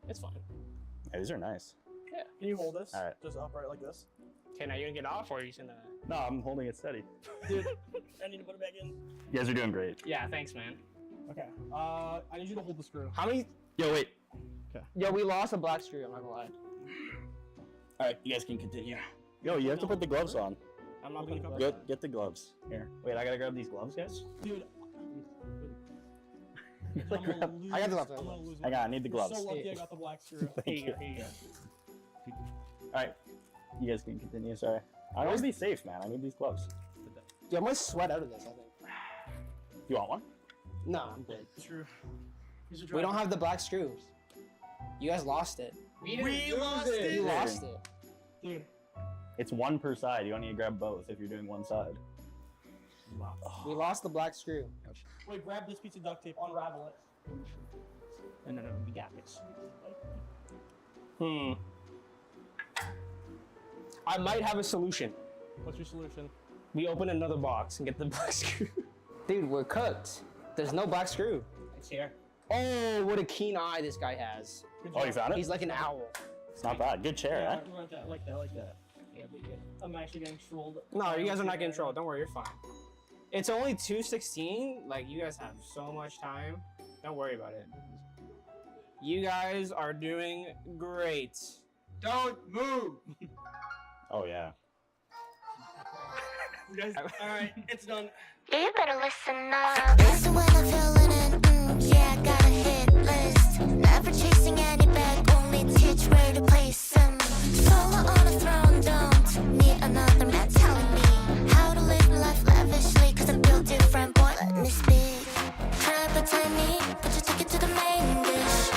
It's fine. Yeah, these are nice. Yeah. Can you hold this? All right. Just upright like this. Okay, now you're gonna get off, or are you just gonna? No, I'm holding it steady. Dude, I need to put it back in. You guys are doing great. Yeah, thanks, man. Okay. I need you to hold the screw. How many? Yo, wait. Yo, we lost a black screw. I'm not gonna lie. All right, you guys can continue. Yo, you have to put the gloves on. I'm not gonna cover that. Get the gloves. Here. Wait, I gotta grab these gloves, guys. Dude. I got the gloves. Hang on, I need the gloves. So lucky I got the black screw. Thank you. Here you go. All right, you guys can continue. Sorry. I always be safe, man. I need these gloves. Dude, I'm gonna sweat out of this, I think. You want one? No, I'm good. Screw. We don't have the black screws. You guys lost it. We lost it. You lost it. Dude. It's one per side. You don't need to grab both if you're doing one side. We lost the black screw. Wait, grab this piece of duct tape, unravel it. No, we got this. I might have a solution. What's your solution? We open another box and get the black screw. Dude, we're cooked. There's no black screw. It's here. Oh, what a keen eye this guy has. Oh, you found it? He's like an owl. It's not bad. Good chair, Yeah, eh? like that. Yeah, but yeah. I'm actually getting trolled. No, you guys are not getting trolled. Don't worry, you're fine. It's only 2:16. Like, you guys have so much time. Don't worry about it. You guys are doing great. Don't move. Oh, yeah. You guys, alright, it's done. You better listen up. Listen when I'm feeling it. Yeah, I got a hit list. Never chasing any bag, only teach where to place them. Solo on a throne, don't need another man telling me how to live life lavishly. Cause I'm built different, boy, let me speak. Try but tiny, but you take it to the main dish.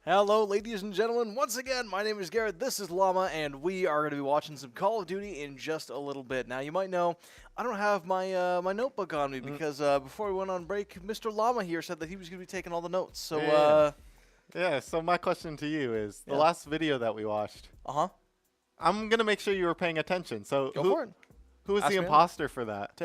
Hello, ladies and gentlemen. Once again, my name is Garrett. This is Llama, and we are going to be watching some Call of Duty in just a little bit. Now, you might know I don't have my my notebook on me because before we went on break, Mr. Llama here said that he was going to be taking all the notes. So, yeah. So my question to you is the last video that we watched. I'm gonna make sure you were paying attention. So Go for it. Who was Ask the me imposter for that?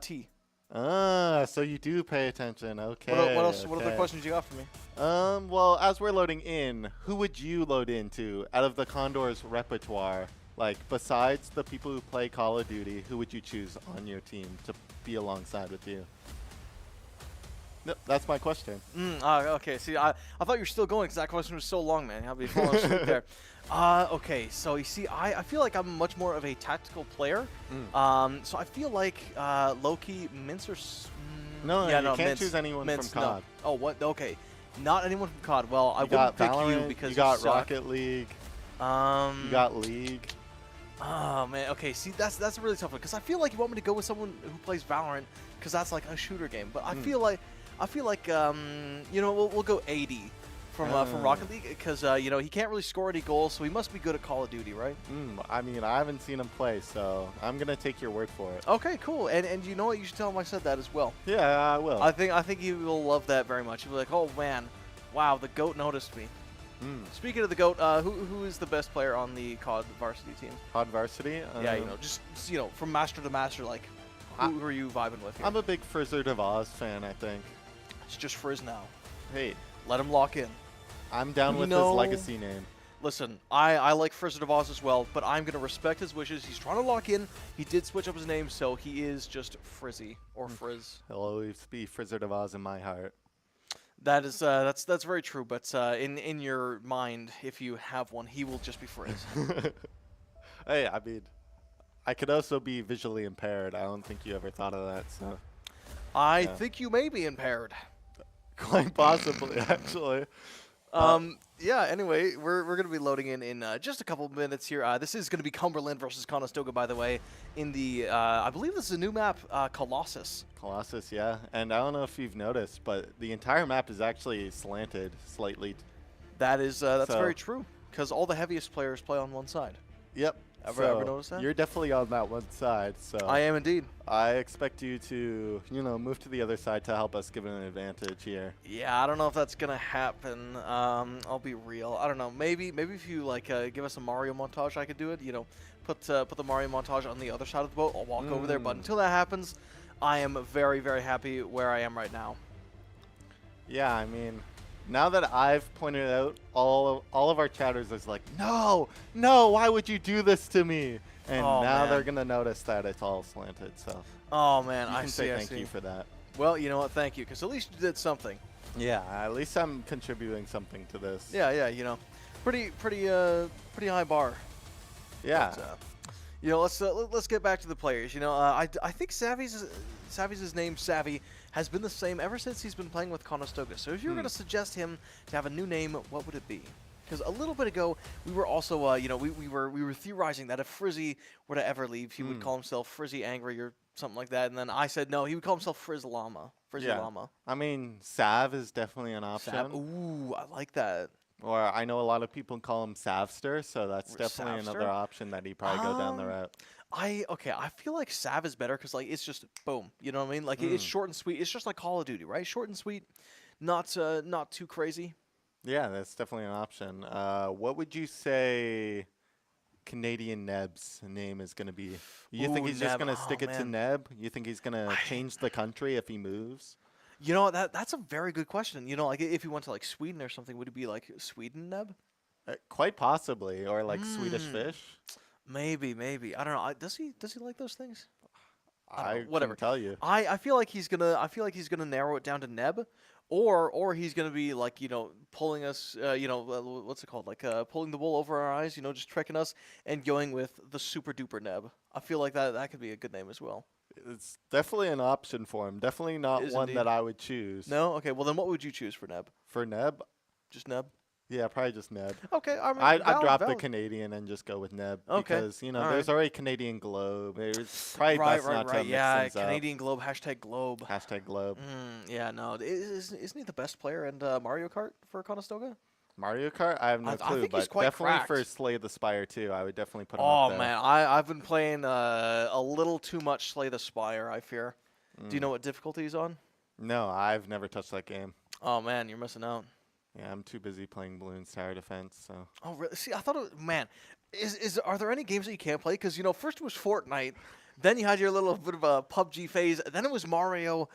T. Ah, so you do pay attention. Okay. What else? Okay. What other questions you got for me? Well, as we're loading in, who would you load into out of the Condor's repertoire? Like, besides the people who play Call of Duty, who would you choose on your team to be alongside with you? No, that's my question. Okay. See, I thought you were still going because that question was so long, man. I'll be falling asleep there. Okay. So you see, I feel like I'm much more of a tactical player. So I feel like low-key Mincer. No, yeah, you can't Mince, choose anyone Mince, from COD. No. Oh, what? Okay. Not anyone from COD. Well, I You wouldn't got pick Valorant, you because you got suck. Rocket League. You got League. Oh man. Okay. See, that's a really tough one because I feel like you want me to go with someone who plays Valorant because that's like a shooter game. But I feel like you know, we'll go AD from Rocket League because you know, he can't really score any goals, so he must be good at Call of Duty, right? I mean, I haven't seen him play, so I'm gonna take your word for it. Okay, cool. And you know what? You should tell him I said that as well. Yeah, I will. I think he will love that very much. He'll be like, oh man, wow, the GOAT noticed me. Speaking of the GOAT, who is the best player on the COD Varsity team? COD Varsity? Yeah, you know, just you know, from master to master, like who are you vibing with here? I'm a big Frizzard of Oz fan, I think. It's just Frizz now. Hey, let him lock in. I'm down with his legacy name. Listen, I like Frizzard of Oz as well, but I'm gonna respect his wishes. He's trying to lock in. He did switch up his name, so he is just Frizzy or Frizz. He'll always be Frizzard of Oz in my heart. That is that's very true, but in your mind, if you have one, he will just be Frizz. Hey, I mean, I could also be visually impaired. I don't think you ever thought of that, so. I think you may be impaired. Quite possibly, actually. Yeah, anyway, we're going to be loading in just a couple minutes here. This is going to be Cumberland versus Conestoga, by the way, in the, I believe this is a new map, Colossus. Colossus, yeah. And I don't know if you've noticed, but the entire map is actually slanted slightly. That is, that's very true, because all the heaviest players play on one side. Yep. Ever notice that? You're definitely on that one side. So I am indeed. I expect you to, move to the other side to help us give it an advantage here. Yeah, I don't know if that's gonna happen. I'll be real. I don't know. Maybe if you like give us a Mario montage, I could do it. Put the Mario montage on the other side of the boat. I'll walk over there. But until that happens, I am very, very happy where I am right now. Yeah, I mean, now that I've pointed out, all of our chatters is like, no, why would you do this to me? And now man. they're gonna notice that it's all slanted. So Oh man, you I can see. say thank you for that. Well, you know what? Thank you, because at least you did something. Yeah, at least I'm contributing something to this. Yeah. Pretty high bar. Yeah. But, let's get back to the players. I think Savvy's name Savvy has been the same ever since he's been playing with Conestoga. So if you were going to suggest him to have a new name, what would it be? Because a little bit ago, we were also, we were theorizing that if Frizzy were to ever leave, he would call himself Frizzy Angry or something like that. And then I said no, he would call himself Frizz Llama. Frizzy Llama. I mean, Sav is definitely an option. Sav? Ooh, I like that. Or I know a lot of people call him Savster, so that's definitely Savster? another option that he'd probably go down the route. I feel like Sav is better because it's just boom. You know what I mean? Like it's short and sweet. It's just like Call of Duty, right? Short and sweet, not too crazy. Yeah, that's definitely an option. What would you say Canadian Neb's name is going to be? You think he's just going to stick it to Neb? You think he's going to change the country if he moves? That's a very good question. Like if he went to like Sweden or something, would it be like Sweden Neb? Quite possibly, or like Swedish Fish. Maybe. I don't know. Does he like those things? I whatever. Tell you. I feel like he's gonna narrow it down to Neb, or he's gonna be like pulling us what's it called, like pulling the wool over our eyes, just tricking us and going with the super duper Neb. I feel like that could be a good name as well. It's definitely an option for him. Definitely not one that I would choose. No? Okay. Well then, what would you choose for Neb? For Neb? Just Neb. Yeah, probably just Neb. Okay, I mean, I'd drop the Canadian and just go with Neb because there's already Canadian Globe. It's probably best not to mix things up. Canadian Globe, #Globe. #Globe. Yeah, no, isn't he the best player in Mario Kart for Conestoga? Mario Kart? I have no clue, but definitely for Slay the Spire too. I would definitely put him up there. Oh man, I've been playing a little too much Slay the Spire, I fear. Do you know what difficulty he's on? No, I've never touched that game. Oh man, you're missing out. Yeah, I'm too busy playing Balloons Tower Defense. So. Oh really? See, I thought, are there any games that you can't play? Because first it was Fortnite, then you had your little bit of a PUBG phase, then it was Mario,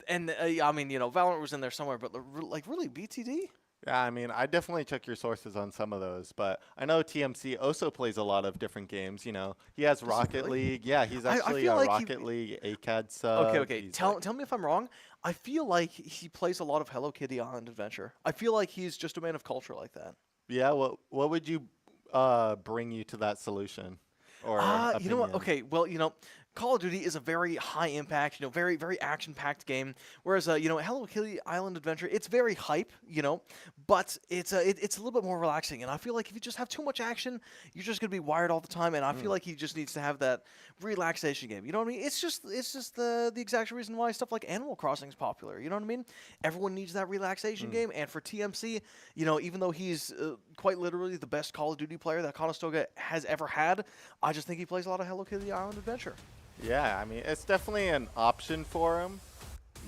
and Valorant was in there somewhere. But like really, BTD? Yeah, I mean, I definitely check your sources on some of those, but I know TMC also plays a lot of different games. He has Rocket League. Yeah, he's actually a Rocket League ACAD sub. Okay. Tell me if I'm wrong. I feel like he plays a lot of Hello Kitty Island Adventure. I feel like he's just a man of culture like that. Yeah, what would you bring you to that solution? Or you know what? Okay, well, Call of Duty is a very high impact, very, very action-packed game. Whereas, Hello Kitty Island Adventure, it's very hype, but it's a little bit more relaxing. And I feel like if you just have too much action, you're just gonna be wired all the time. And I feel like he just needs to have that relaxation game. You know what I mean? It's just the exact reason why stuff like Animal Crossing is popular. You know what I mean? Everyone needs that relaxation game. And for TMC, even though he's quite literally the best Call of Duty player that Conestoga has ever had, I just think he plays a lot of Hello Kitty Island Adventure. Yeah, I mean, it's definitely an option for him.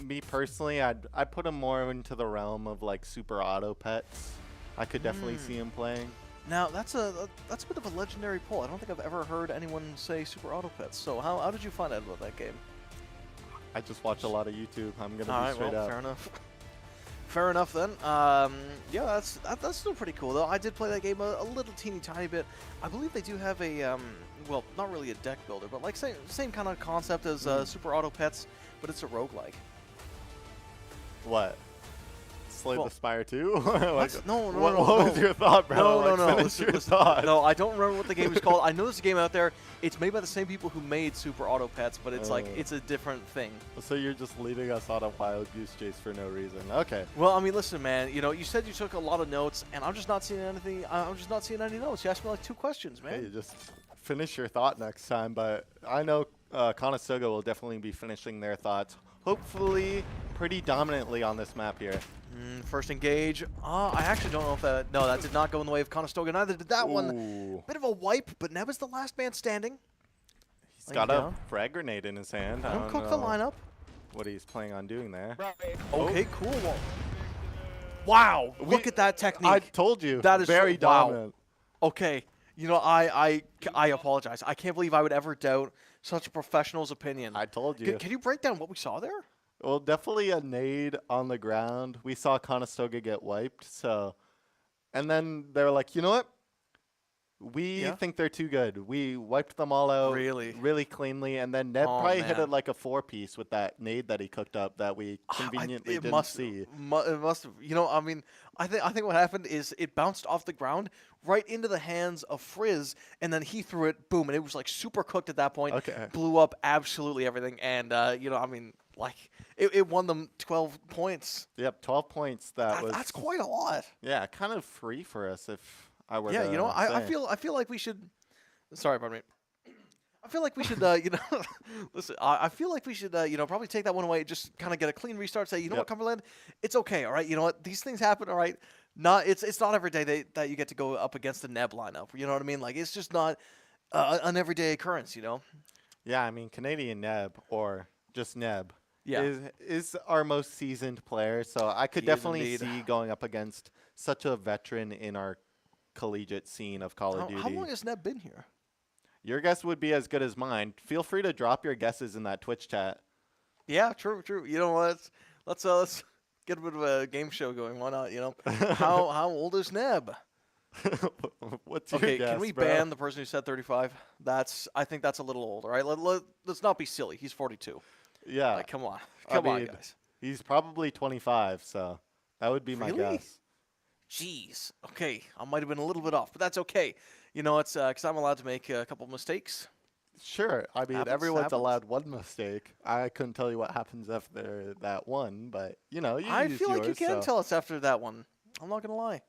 Me personally, I'd put him more into the realm of like Super Auto Pets. I could definitely see him playing. Now that's a bit of a legendary pull. I don't think I've ever heard anyone say Super Auto Pets. So how did you find out about that game? I just watch a lot of YouTube. I'm gonna be straight up. Fair enough. Fair enough then. Yeah, that's still pretty cool though. I did play that game a little teeny tiny bit. I believe they do have a well, not really a deck builder, but like same kind of concept as Super Auto Pets, but it's a roguelike. What? Slay the Spire 2? No. What was your thought, bro? No. Listen, your thought. No, I don't remember what the game is called. I know there's a game out there. It's made by the same people who made Super Auto Pets, but it's it's a different thing. So you're just leading us on a wild goose chase for no reason. Okay. Well, I mean, listen, man. You said you took a lot of notes, and I'm just not seeing anything. I'm just not seeing any notes. You asked me like 2 questions, man. Hey, you just finish your thought next time. But I know Conestoga will definitely be finishing their thoughts. Hopefully, pretty dominantly on this map here. First engage. I actually don't know if that... No, that did not go in the way of Conestoga. Neither did that one. Ooh. Bit of a wipe, but Neb is the last man standing. He's got a frag grenade in his hand. Don't cook the lineup. What he's planning on doing there. Okay, cool. Well, wow, look at that technique. I told you. That is very dominant. Okay, you know, I apologize. I can't believe I would ever doubt such a professional's opinion. I told you. Can you break down what we saw there? Well, definitely a nade on the ground. We saw Conestoga get wiped, so... And then they were like, you know what? We think they're too good. We wiped them all out really cleanly, and then Ned probably hit it like a 4-piece with that nade that he cooked up that we conveniently didn't see. It must have. You know, I mean, I think what happened is it bounced off the ground right into the hands of Frizz, and then he threw it, boom, and it was like super cooked at that point. Okay. Blew up absolutely everything, and you know, I mean, like it won them 12 points. Yep, 12 points. That's quite a lot. Yeah, kind of free for us if I were. Yeah, to you know, I say. feel like we should. Sorry, pardon me. I feel like we should, you know, listen. I feel like we should, you know, probably take that one away. Just kind of get a clean restart. Say, you know what, Cumberland, it's okay. All right, you know what, these things happen. All right, it's not every day that you get to go up against the Neb lineup. You know what I mean? Like, it's just not an everyday occurrence. You know. Yeah, I mean, Canadian Neb or just Neb. Yeah. Is our most seasoned player, so I could He is definitely indeed. see going up against such a veteran in our collegiate scene of Call of Duty. How long has Neb been here? Your guess would be as good as mine. Feel free to drop your guesses in that Twitch chat. Yeah, true. You know what? Let's get a bit of a game show going. Why not? You know, how old is Neb? What's your Okay, guess, can we bro? ban the person who said 35? I think that's a little old. All right, let's not be silly. He's 42. Yeah. Like, come on, I on, mean, guys. He's probably 25, so that would be my Really? guess. Jeez. Okay, I might have been a little bit off, but that's okay. You know, it's because I'm allowed to make a couple mistakes. Sure. I mean, Happens, everyone's happens. allowed one mistake. I couldn't tell you what happens after that one, but, you know, you I use feel like you yours, can so- tell us after that one. I'm not gonna lie.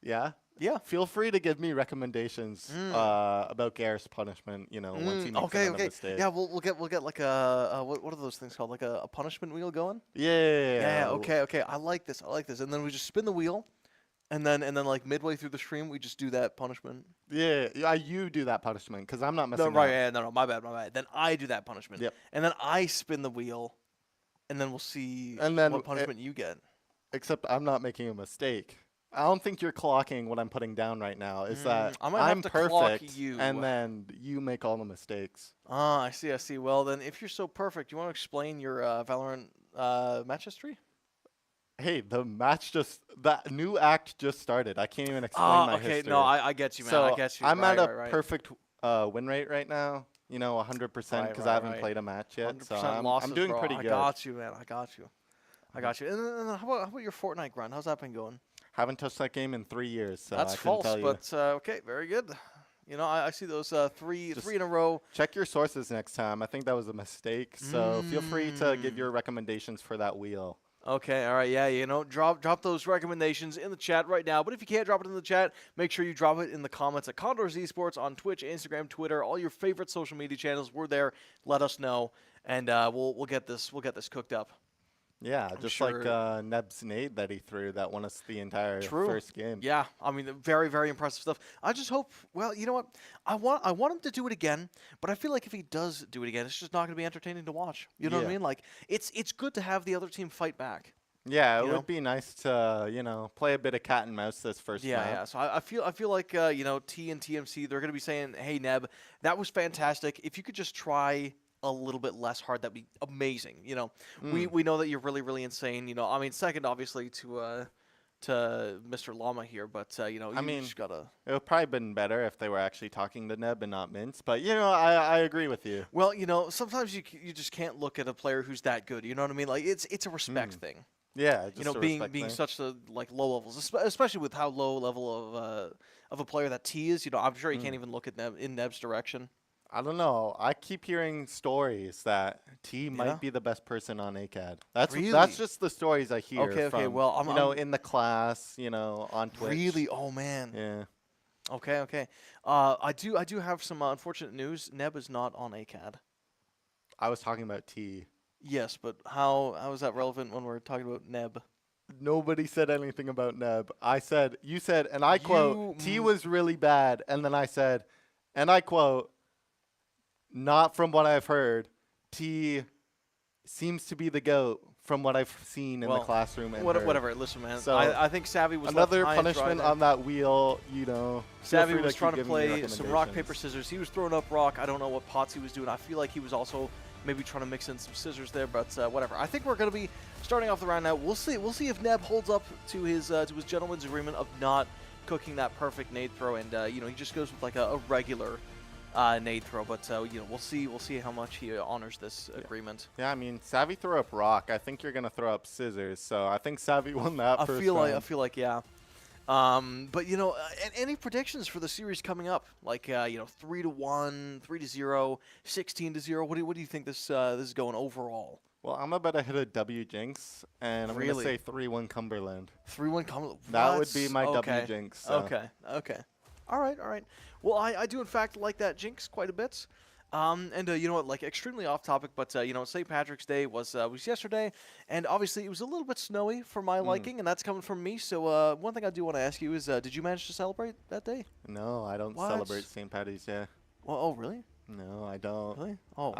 Yeah? Yeah. Feel free to give me recommendations about Gareth's punishment, you know, once he makes another mistake. Yeah, we'll get like a what are those things called? Like a punishment wheel going? Yeah. Okay. I like this. And then we just spin the wheel, and then like midway through the stream, we just do that punishment. Yeah, you do that punishment because I'm not messing No, right? up. Yeah, no, my bad. Then I do that punishment. Yep. And then I spin the wheel, and then we'll see And then what punishment you get. Except I'm not making a mistake. I don't think you're clocking what I'm putting down right now. Is that I might have I'm to clock perfect, you. and then you make all the mistakes. Ah, I see. Well, then, if you're so perfect, you want to explain your Valorant match history? Hey, that new act just started. I can't even explain my okay. history. No, I get you, man. So I get you. I'm Right, at a right. perfect win rate right now. You know, 100% because I haven't played a match yet. 100% So losses, I'm doing bro. pretty good. I got you, man. I got you. And then how about your Fortnite grind? How's that been going? Haven't touched that game in 3 years, so That's I couldn't false, tell you. but okay, very good. You know, I see those three in a row. Check your sources next time. I think that was a mistake, so feel free to give your recommendations for that wheel. Okay, all right, yeah, you know, drop those recommendations in the chat right now. But if you can't drop it in the chat, make sure you drop it in the comments at Condors Esports on Twitch, Instagram, Twitter, all your favorite social media channels. We're there. Let us know, and we'll get this cooked up. Yeah, just sure. like Neb's nade that he threw that won us the entire first game. Yeah, I mean, very, very impressive stuff. I just hope. Well, you know what? I want him to do it again, but I feel like if he does do it again, it's just not going to be entertaining to watch. You know what I mean? Like, it's good to have the other team fight back. Yeah, it You know? would be nice to play a bit of cat and mouse this first Yeah, map. yeah. So I feel like T and TMC, they're going to be saying, "Hey Neb, that was fantastic. If you could just try a little bit less hard, that'd be amazing." You know, we know that you're really, really insane. You know, I mean, second obviously to Mr. Llama here, but you just gotta. It would probably been better if they were actually talking to Neb and not Mince. But I agree with you. Well, sometimes you just can't look at a player who's that good. You know what I mean? Like it's a respect thing. Yeah, just a being respect thing. such a low levels, especially with how low level of a player that T is. I'm sure you can't even look at Neb in Neb's direction. I don't know. I keep hearing stories that T might be the best person on ACAD. That's just the stories I hear. Okay. From, Well, I'm in the class, on Twitch. Really? Oh man. Yeah. Okay. I do have some unfortunate news. Neb is not on ACAD. I was talking about T. Yes, but how is that relevant when we're talking about Neb? Nobody said anything about Neb. You said, and I quote, T was really bad. And then I said, and I quote, not from what I've heard, T seems to be the GOAT from what I've seen in the classroom. And whatever. Listen, man. So I think Savvy was another left high and dry punishment there. on that wheel, you know. Savvy was keep trying to giving me play some rock, recommendations. paper, scissors. He was throwing up rock. I don't know what pots he was doing. I feel like he was also maybe trying to mix in some scissors there, but whatever. I think we're going to be starting off the round now. We'll see. We'll see if Neb holds up to his gentleman's agreement of not cooking that perfect nade throw, and you know, he just goes with like a regular nade throw. But you know, we'll see. We'll see how much he honors this agreement. Yeah, I mean, Savvy threw up rock. I think you're gonna throw up scissors. So I think Savvy won that. I feel like yeah. But you know, any predictions for the series coming up? Like you know, 3-1, 3-0, 16-0. What do you think this is going overall? Well, I'm about to hit a W jinx, and I'm gonna say 3-1 Cumberland. 3-1 Cumberland. That would be my W jinx. So. Okay. All right. Well, I do in fact like that jinx quite a bit. And you know what, like extremely off topic, but you know, St. Patrick's Day was yesterday, and obviously it was a little bit snowy for my liking, and that's coming from me. So one thing I do want to ask you is, did you manage to celebrate that day? No, I don't celebrate St. Patty's Day. Well, oh really? No, I don't. Really? Oh.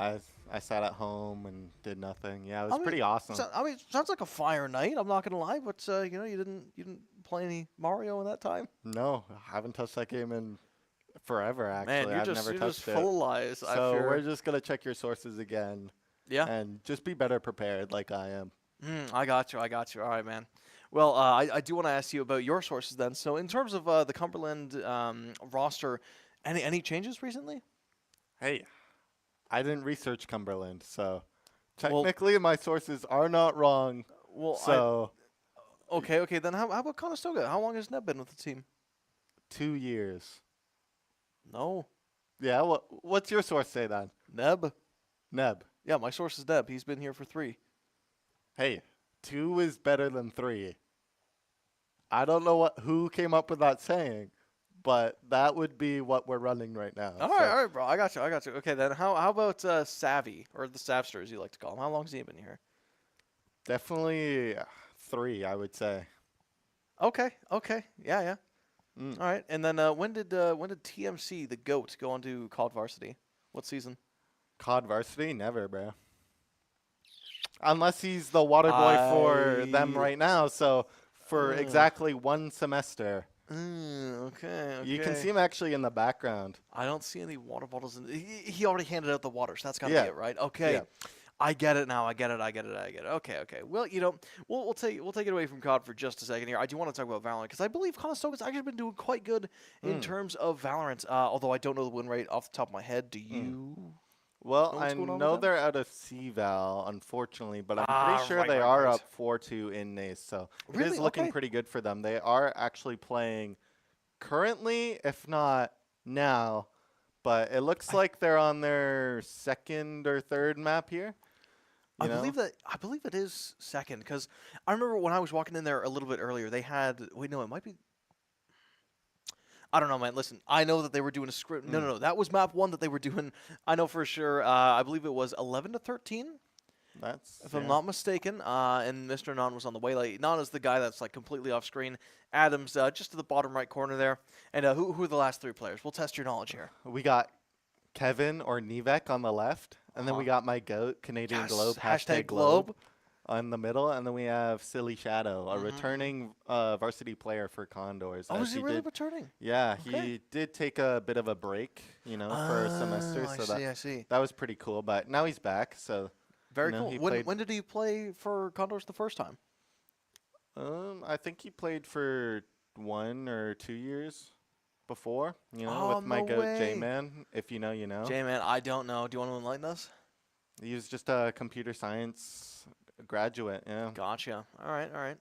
I sat at home and did nothing. Yeah, it was pretty awesome. Sounds like a fire night. I'm not gonna lie, but you know, you didn't play any Mario in that time. No, I haven't touched that game in forever. Actually, Man, you're never touched just full of lies. So we're just gonna check your sources again. Yeah. And just be better prepared, like I am. I got you. All right, man. Well, I do want to ask you about your sources then. So in terms of the Cumberland roster, any changes recently? Hey, I didn't research Cumberland, so technically my sources are not wrong. Well, so okay. Then how about Conestoga? How long has Neb been with the team? 2 years. No. Yeah. What's your source say then? Neb. Yeah, my source is Neb. He's been here for 3. Hey, 2 is better than 3. I don't know who came up with that saying, but that would be what we're running right now. All right, bro. I got you. Okay, then how about Savvy, or the Savster as you like to call him? How long has he been here? Definitely 3, I would say. Okay. Yeah. All right, and then when did TMC, the GOAT, go on to COD Varsity? What season? COD Varsity? Never, bro. Unless he's the water boy for them right now. So for exactly 1 semester. Okay. You can see him actually in the background. I don't see any water bottles. He already handed out the water, so that's got to be it, right? Okay. Yeah. I get it now. I get it. Okay. Well, you know, we'll take it away from COD for just a second here. I do want to talk about Valorant because I believe Conestoga's actually been doing quite good in terms of Valorant. Although I don't know the win rate off the top of my head. Do you? Well, I know they're out of CVAL, unfortunately, but I'm pretty sure they are up 4-2 in NACE, so it is looking pretty good for them. They are actually playing currently, if not now, but it looks like they're on their 2nd or 3rd map here. I believe it is 2nd because I remember when I was walking in there a little bit earlier, they had it might be. I don't know, man. Listen, I know that they were doing a script. No. That was map 1 that they were doing. I know for sure. I believe it was 11-13. If I'm not mistaken. And Mr. Non was on the way. Like, Non is the guy that's like completely off screen. Adam's just to the bottom right corner there. And who are the last 3 players? We'll test your knowledge here. We got Kevin or Nivek on the left, and then we got my GOAT, Canadian Globe, #Globe. On the middle, and then we have Silly Shadow, a returning varsity player for Condors. Oh, is he really returning? Yeah, he did take a bit of a break, for a semester. So I see. That was pretty cool, but now he's back, so... Very cool. When did he play for Condors the first time? I think he played for 1 or 2 years before, with my GOAT, J-Man. If you know, you know. J-Man, I don't know. Do you want to enlighten us? He was just a computer science graduate, yeah. Gotcha. All right.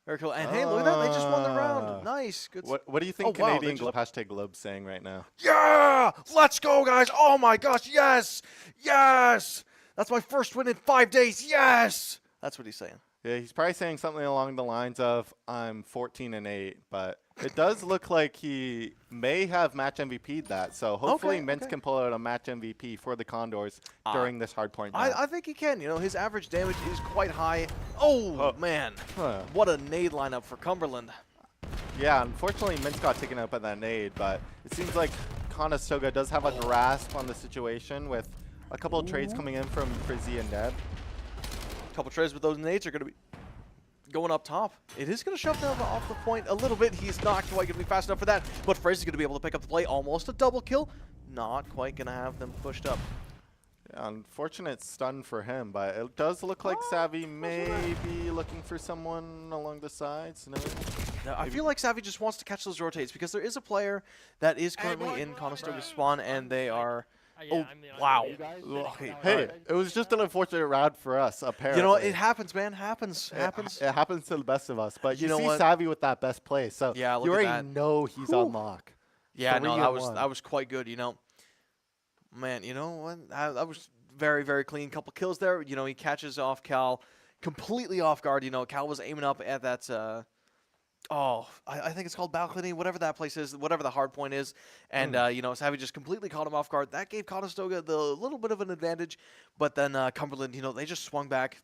Very cool. And hey, look at that. They just won the round. Nice. Good. What do you think Canadian Globe, #Globe's saying right now? Yeah! Let's go, guys. Oh, my gosh. Yes. That's my first win in 5 days. Yes. That's what he's saying. Yeah, he's probably saying something along the lines of, I'm 14-8, but It does look like he may have match MVP'd that, so hopefully Mintz can pull out a match MVP for the Condors during this hardpoint map. I think he can. You know, his average damage is quite high. Oh, man. What a nade lineup for Cumberland. Yeah, unfortunately, Mintz got taken out by that nade, but it seems like Conestoga does have a grasp on the situation with a couple of trades coming in from Frizzy and Deb. A couple trades, but those nades are going to be going up top. It is going to shove them off the point a little bit. He's not quite going to be fast enough for that, but Frizz is going to be able to pick up the play. Almost a double kill. Not quite going to have them pushed up. Yeah, unfortunate stun for him, but it does look like Savvy may be looking for someone along the sides. No, I feel like Savvy just wants to catch those rotates because there is a player that is currently in Conestoga's spawn, and they are... Oh, wow. Hey, it was just an unfortunate round for us, apparently. You know, it happens, man. Happens. It happens to the best of us. But you know see what? Savvy with that best play, so yeah, you already know he's on lock. Yeah, no, that was quite good, you know. Man, you know what? That was very, very clean. Couple kills there. You know, he catches off Cal completely off guard. You know, Cal was aiming up at that... I think it's called balcony, whatever that place is, whatever the hard point is. And, you know, Savvy just completely caught him off guard. That gave Conestoga the little bit of an advantage. But then Cumberland, you know, they just swung back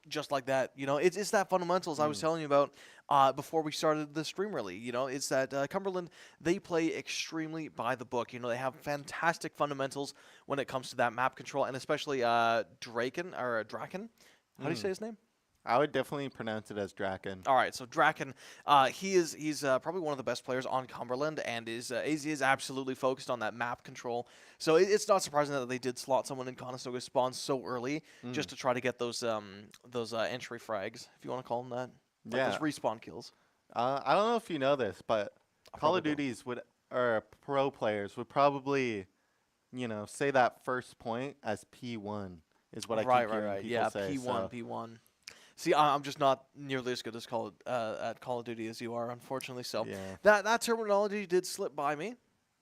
just like that. You know, it's that fundamentals I was telling you about before we started the stream, really. You know, it's that Cumberland, they play extremely by the book. You know, they have fantastic fundamentals when it comes to that map control, and especially Draken. How do you say his name? I would definitely pronounce it as Draken. All right, so Draken, he's probably one of the best players on Cumberland, and is absolutely focused on that map control. So it's not surprising that they did slot someone in Conestoga's spawn so early, just to try to get those entry frags, if you want to call them that. Like those respawn kills. I don't know if you know this, but Call of Duty's or pro players would probably, you know, say that first point as P1 is what I keep hearing people say. Yeah, P1. See, I'm just not nearly as good as at Call of Duty as you are, unfortunately. So that terminology did slip by me.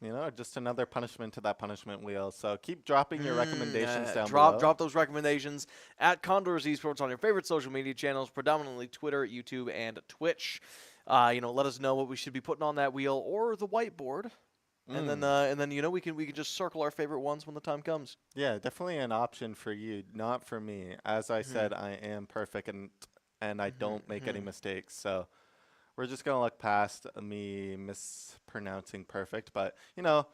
You know, just another punishment to that punishment wheel. So keep dropping your recommendations down below. Drop those recommendations at Condors Esports on your favorite social media channels, predominantly Twitter, YouTube, and Twitch. You know, let us know what we should be putting on that wheel or the whiteboard. And then you know we can just circle our favorite ones when the time comes. Yeah, definitely an option for you, not for me. As I said, I am perfect and I don't make any mistakes. So we're just gonna look past me mispronouncing perfect. But you know,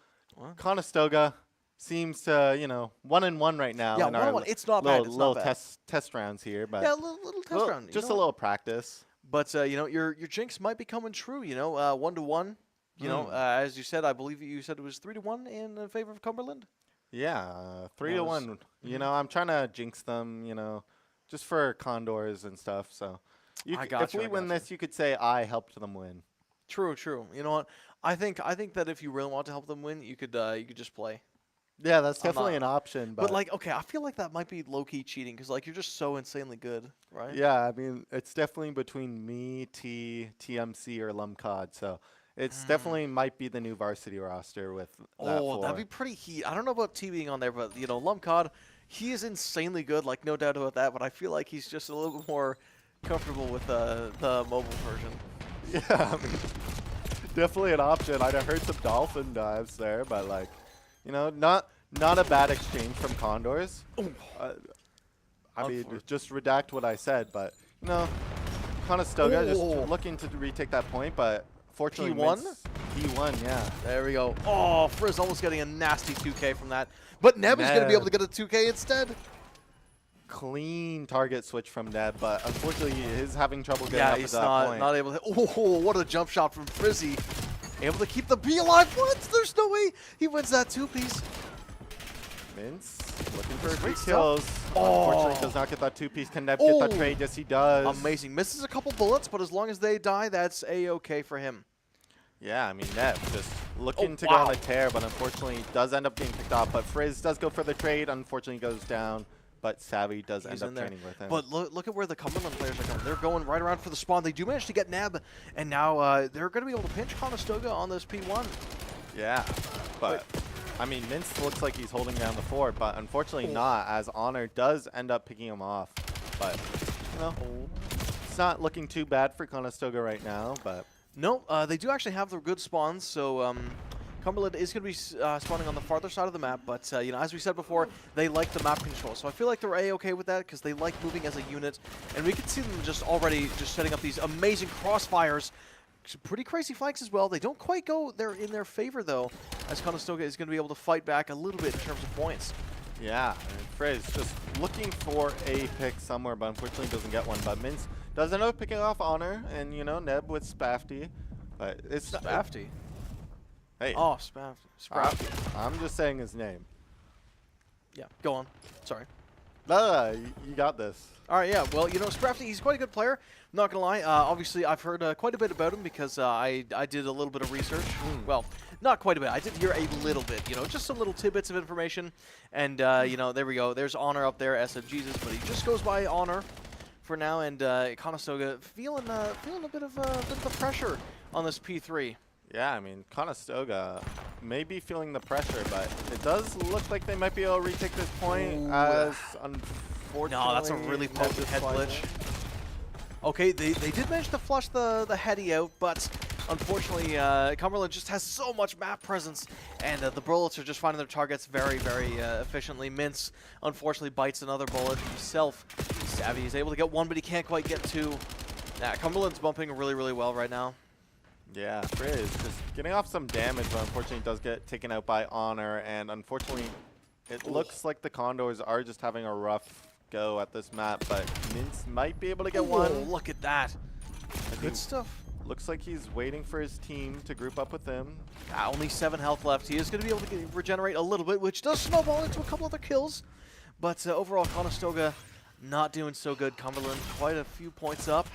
Conestoga seems to 1-1 right now. Yeah, in our 1-1. It's not bad. It's little not bad. test rounds here, but yeah, a little test round. Just a little practice. But you know, your jinx might be coming true. You know, 1-1. You know, as you said, I believe you said it was 3-1 in favor of Cumberland. Yeah, 3-1. You know, I'm trying to jinx them. You know, just for Condors and stuff. So, if we win this, you could say I helped them win. True. You know what? I think that if you really want to help them win, you could just play. Yeah, that's definitely an option. But like, okay, I feel like that might be low key cheating because like you're just so insanely good, right? Yeah, I mean, it's definitely between me, TMC, or Lumcod. So. It's definitely might be the new varsity roster with that that'd be pretty heat. I don't know about T being on there, but, you know, Lumcod, he is insanely good, like, no doubt about that, but I feel like he's just a little bit more comfortable with the mobile version. Yeah, I mean, definitely an option. I'd have heard some dolphin dives there, but, like, you know, not a bad exchange from Condors. I mean, just redact what I said, but, you know, Conestoga just looking to retake that point, but... Fortunately, P1, yeah. There we go. Oh, Frizz almost getting a nasty 2K from that. But Neb is going to be able to get a 2K instead. Clean target switch from Neb, but unfortunately he's having trouble getting up he's to that point. not able to. Oh, what a jump shot from Frizzy. Able to keep the B alive. What? There's no way he wins that two-piece. Mintz looking for 3 kills. Unfortunately, does not get that 2-piece. Can Neb get that trade? Yes, he does. Amazing. Misses a couple bullets, but as long as they die, that's A-okay for him. Yeah, I mean, Neb just looking to go on a tear, but unfortunately does end up getting picked off. But Frizz does go for the trade. Unfortunately goes down, but Savvy does end up training with him. But look at where the Cumberland players are coming. They're going right around for the spawn. They do manage to get Neb, and now they're going to be able to pinch Conestoga on this P1. Yeah, but... I mean, Mintz looks like he's holding down the fort, but unfortunately not, as Honor does end up picking him off. But, you know, it's not looking too bad for Conestoga right now, but... No, they do actually have the good spawns, so Cumberland is going to be spawning on the farther side of the map, but you know, as we said before, they like the map control, so I feel like they're A-okay with that because they like moving as a unit, and we can see them just already just setting up these amazing crossfires. Some pretty crazy flanks as well. They don't quite go there in their favor though, as Conestoga is going to be able to fight back a little bit in terms of points. Yeah, and Frizz just looking for a pick somewhere, but unfortunately doesn't get one. But Mince does end up picking off Honor, and you know, Neb with Spafty. But it's Spafty. Hey. Oh, Spafty. I'm just saying his name. Yeah, go on. Sorry. No, you got this. All right, yeah. Well, you know, Spafty, he's quite a good player. Not gonna lie. Obviously, I've heard quite a bit about him because I did a little bit of research. Well, not quite a bit. I did hear a little bit. You know, just some little tidbits of information. And you know, there we go. There's Honor up there, SMG's, but he just goes by Honor for now. And Conestoga feeling a bit of the pressure on this P3. Yeah, I mean, Conestoga may be feeling the pressure, but it does look like they might be able to retake this point. As unfortunately, no, that's a really potent head glitch. Okay, they did manage to flush the heady out, but unfortunately, Cumberland just has so much map presence, and the bullets are just finding their targets very, very efficiently. Mince, unfortunately, bites another bullet himself. Savvy is able to get one, but he can't quite get two. Yeah, Cumberland's bumping really, really well right now. Yeah, Frizz just getting off some damage, but unfortunately does get taken out by Honor, and unfortunately, it looks like the Condors are just having a rough go at this map, but Mince might be able to get one. Look at that. Good stuff. Looks like he's waiting for his team to group up with him. Only 7 health left. He is going to be able to regenerate a little bit, which does snowball into a couple other kills. But overall, Conestoga not doing so good. Cumberland quite a few points up.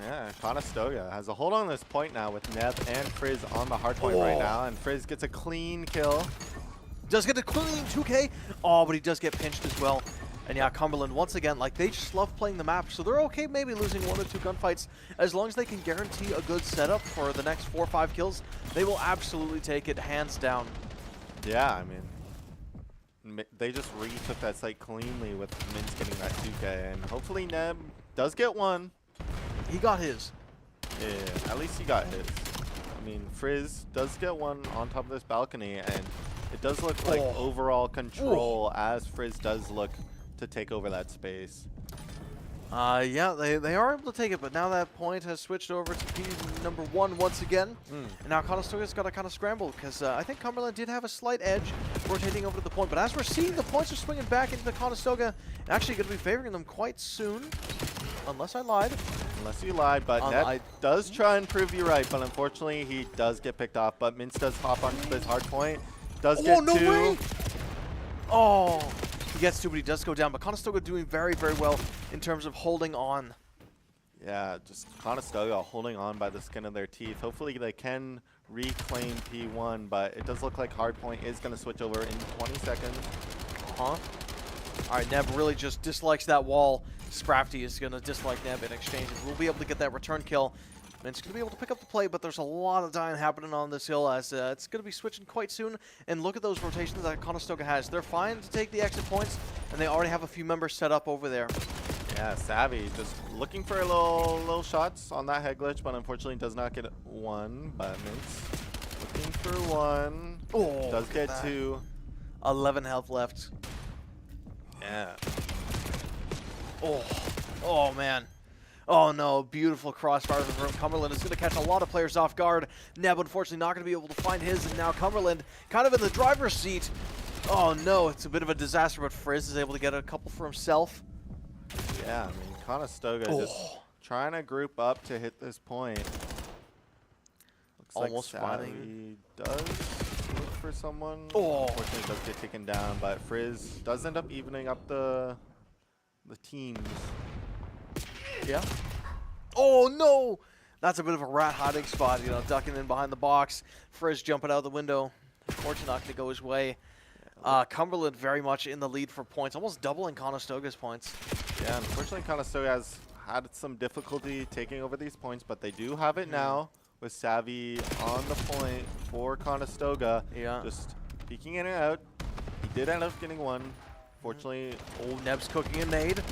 Yeah, Conestoga has a hold on this point now with Neb and Frizz on the hard point right now, and Frizz gets a clean kill. Does get a clean 2K. Oh, but he does get pinched as well. And yeah, Cumberland, once again, like, they just love playing the map, so they're okay maybe losing 1 or 2 gunfights. As long as they can guarantee a good setup for the next 4 or 5 kills, they will absolutely take it hands down. Yeah, I mean, they just retook that site cleanly with Mince getting that 2K, and hopefully Neb does get one. He got his. Yeah, at least he got his. I mean, Frizz does get one on top of this balcony, and it does look like overall control as Frizz does look to take over that space. Yeah, they are able to take it, but now that point has switched over to P number 1 once again. And now Conestoga's got to kind of scramble because I think Cumberland did have a slight edge rotating over to the point. But as we're seeing, the points are swinging back into the Conestoga, actually going to be favoring them quite soon. Unless I lied. Unless you lied, but Neb does try and prove you right, but unfortunately he does get picked off. But Mince does hop onto this hard point. Does get no 2. Way. Oh, he gets 2, but he does go down. But Conestoga doing very, very well in terms of holding on. Yeah, just Conestoga holding on by the skin of their teeth. Hopefully they can reclaim P1, but it does look like hardpoint is going to switch over in 20 seconds. All right, Neb really just dislikes that wall. Sprafty is going to dislike Neb in exchange. We'll be able to get that return kill. And it's going to be able to pick up the play, but there's a lot of dying happening on this hill as it's going to be switching quite soon. And look at those rotations that Conestoga has. They're fine to take the exit points, and they already have a few members set up over there. Yeah, Savvy just looking for little shots on that head glitch, but unfortunately does not get one. But Mince looking for one. Oh, does get 2. 11 health left. Yeah. Oh man. Oh no, beautiful crossfire from Cumberland. It's going to catch a lot of players off guard. Neb, unfortunately, not going to be able to find his, and now Cumberland kind of in the driver's seat. Oh no, it's a bit of a disaster, but Frizz is able to get a couple for himself. Yeah, I mean, Conestoga just trying to group up to hit this point. Looks Almost like finding. does look for someone. Unfortunately, does get taken down, but Frizz does end up evening up the teams. Yeah. Oh no! That's a bit of a rat hiding spot, you know, ducking in behind the box. Frizz jumping out the window. Unfortunately, not going to go his way. Cumberland very much in the lead for points, almost doubling Conestoga's points. Yeah, unfortunately, Conestoga has had some difficulty taking over these points, but they do have it now with Savvy on the point for Conestoga. Yeah. Just peeking in and out. He did end up getting one. Fortunately, Neb's cooking a nade.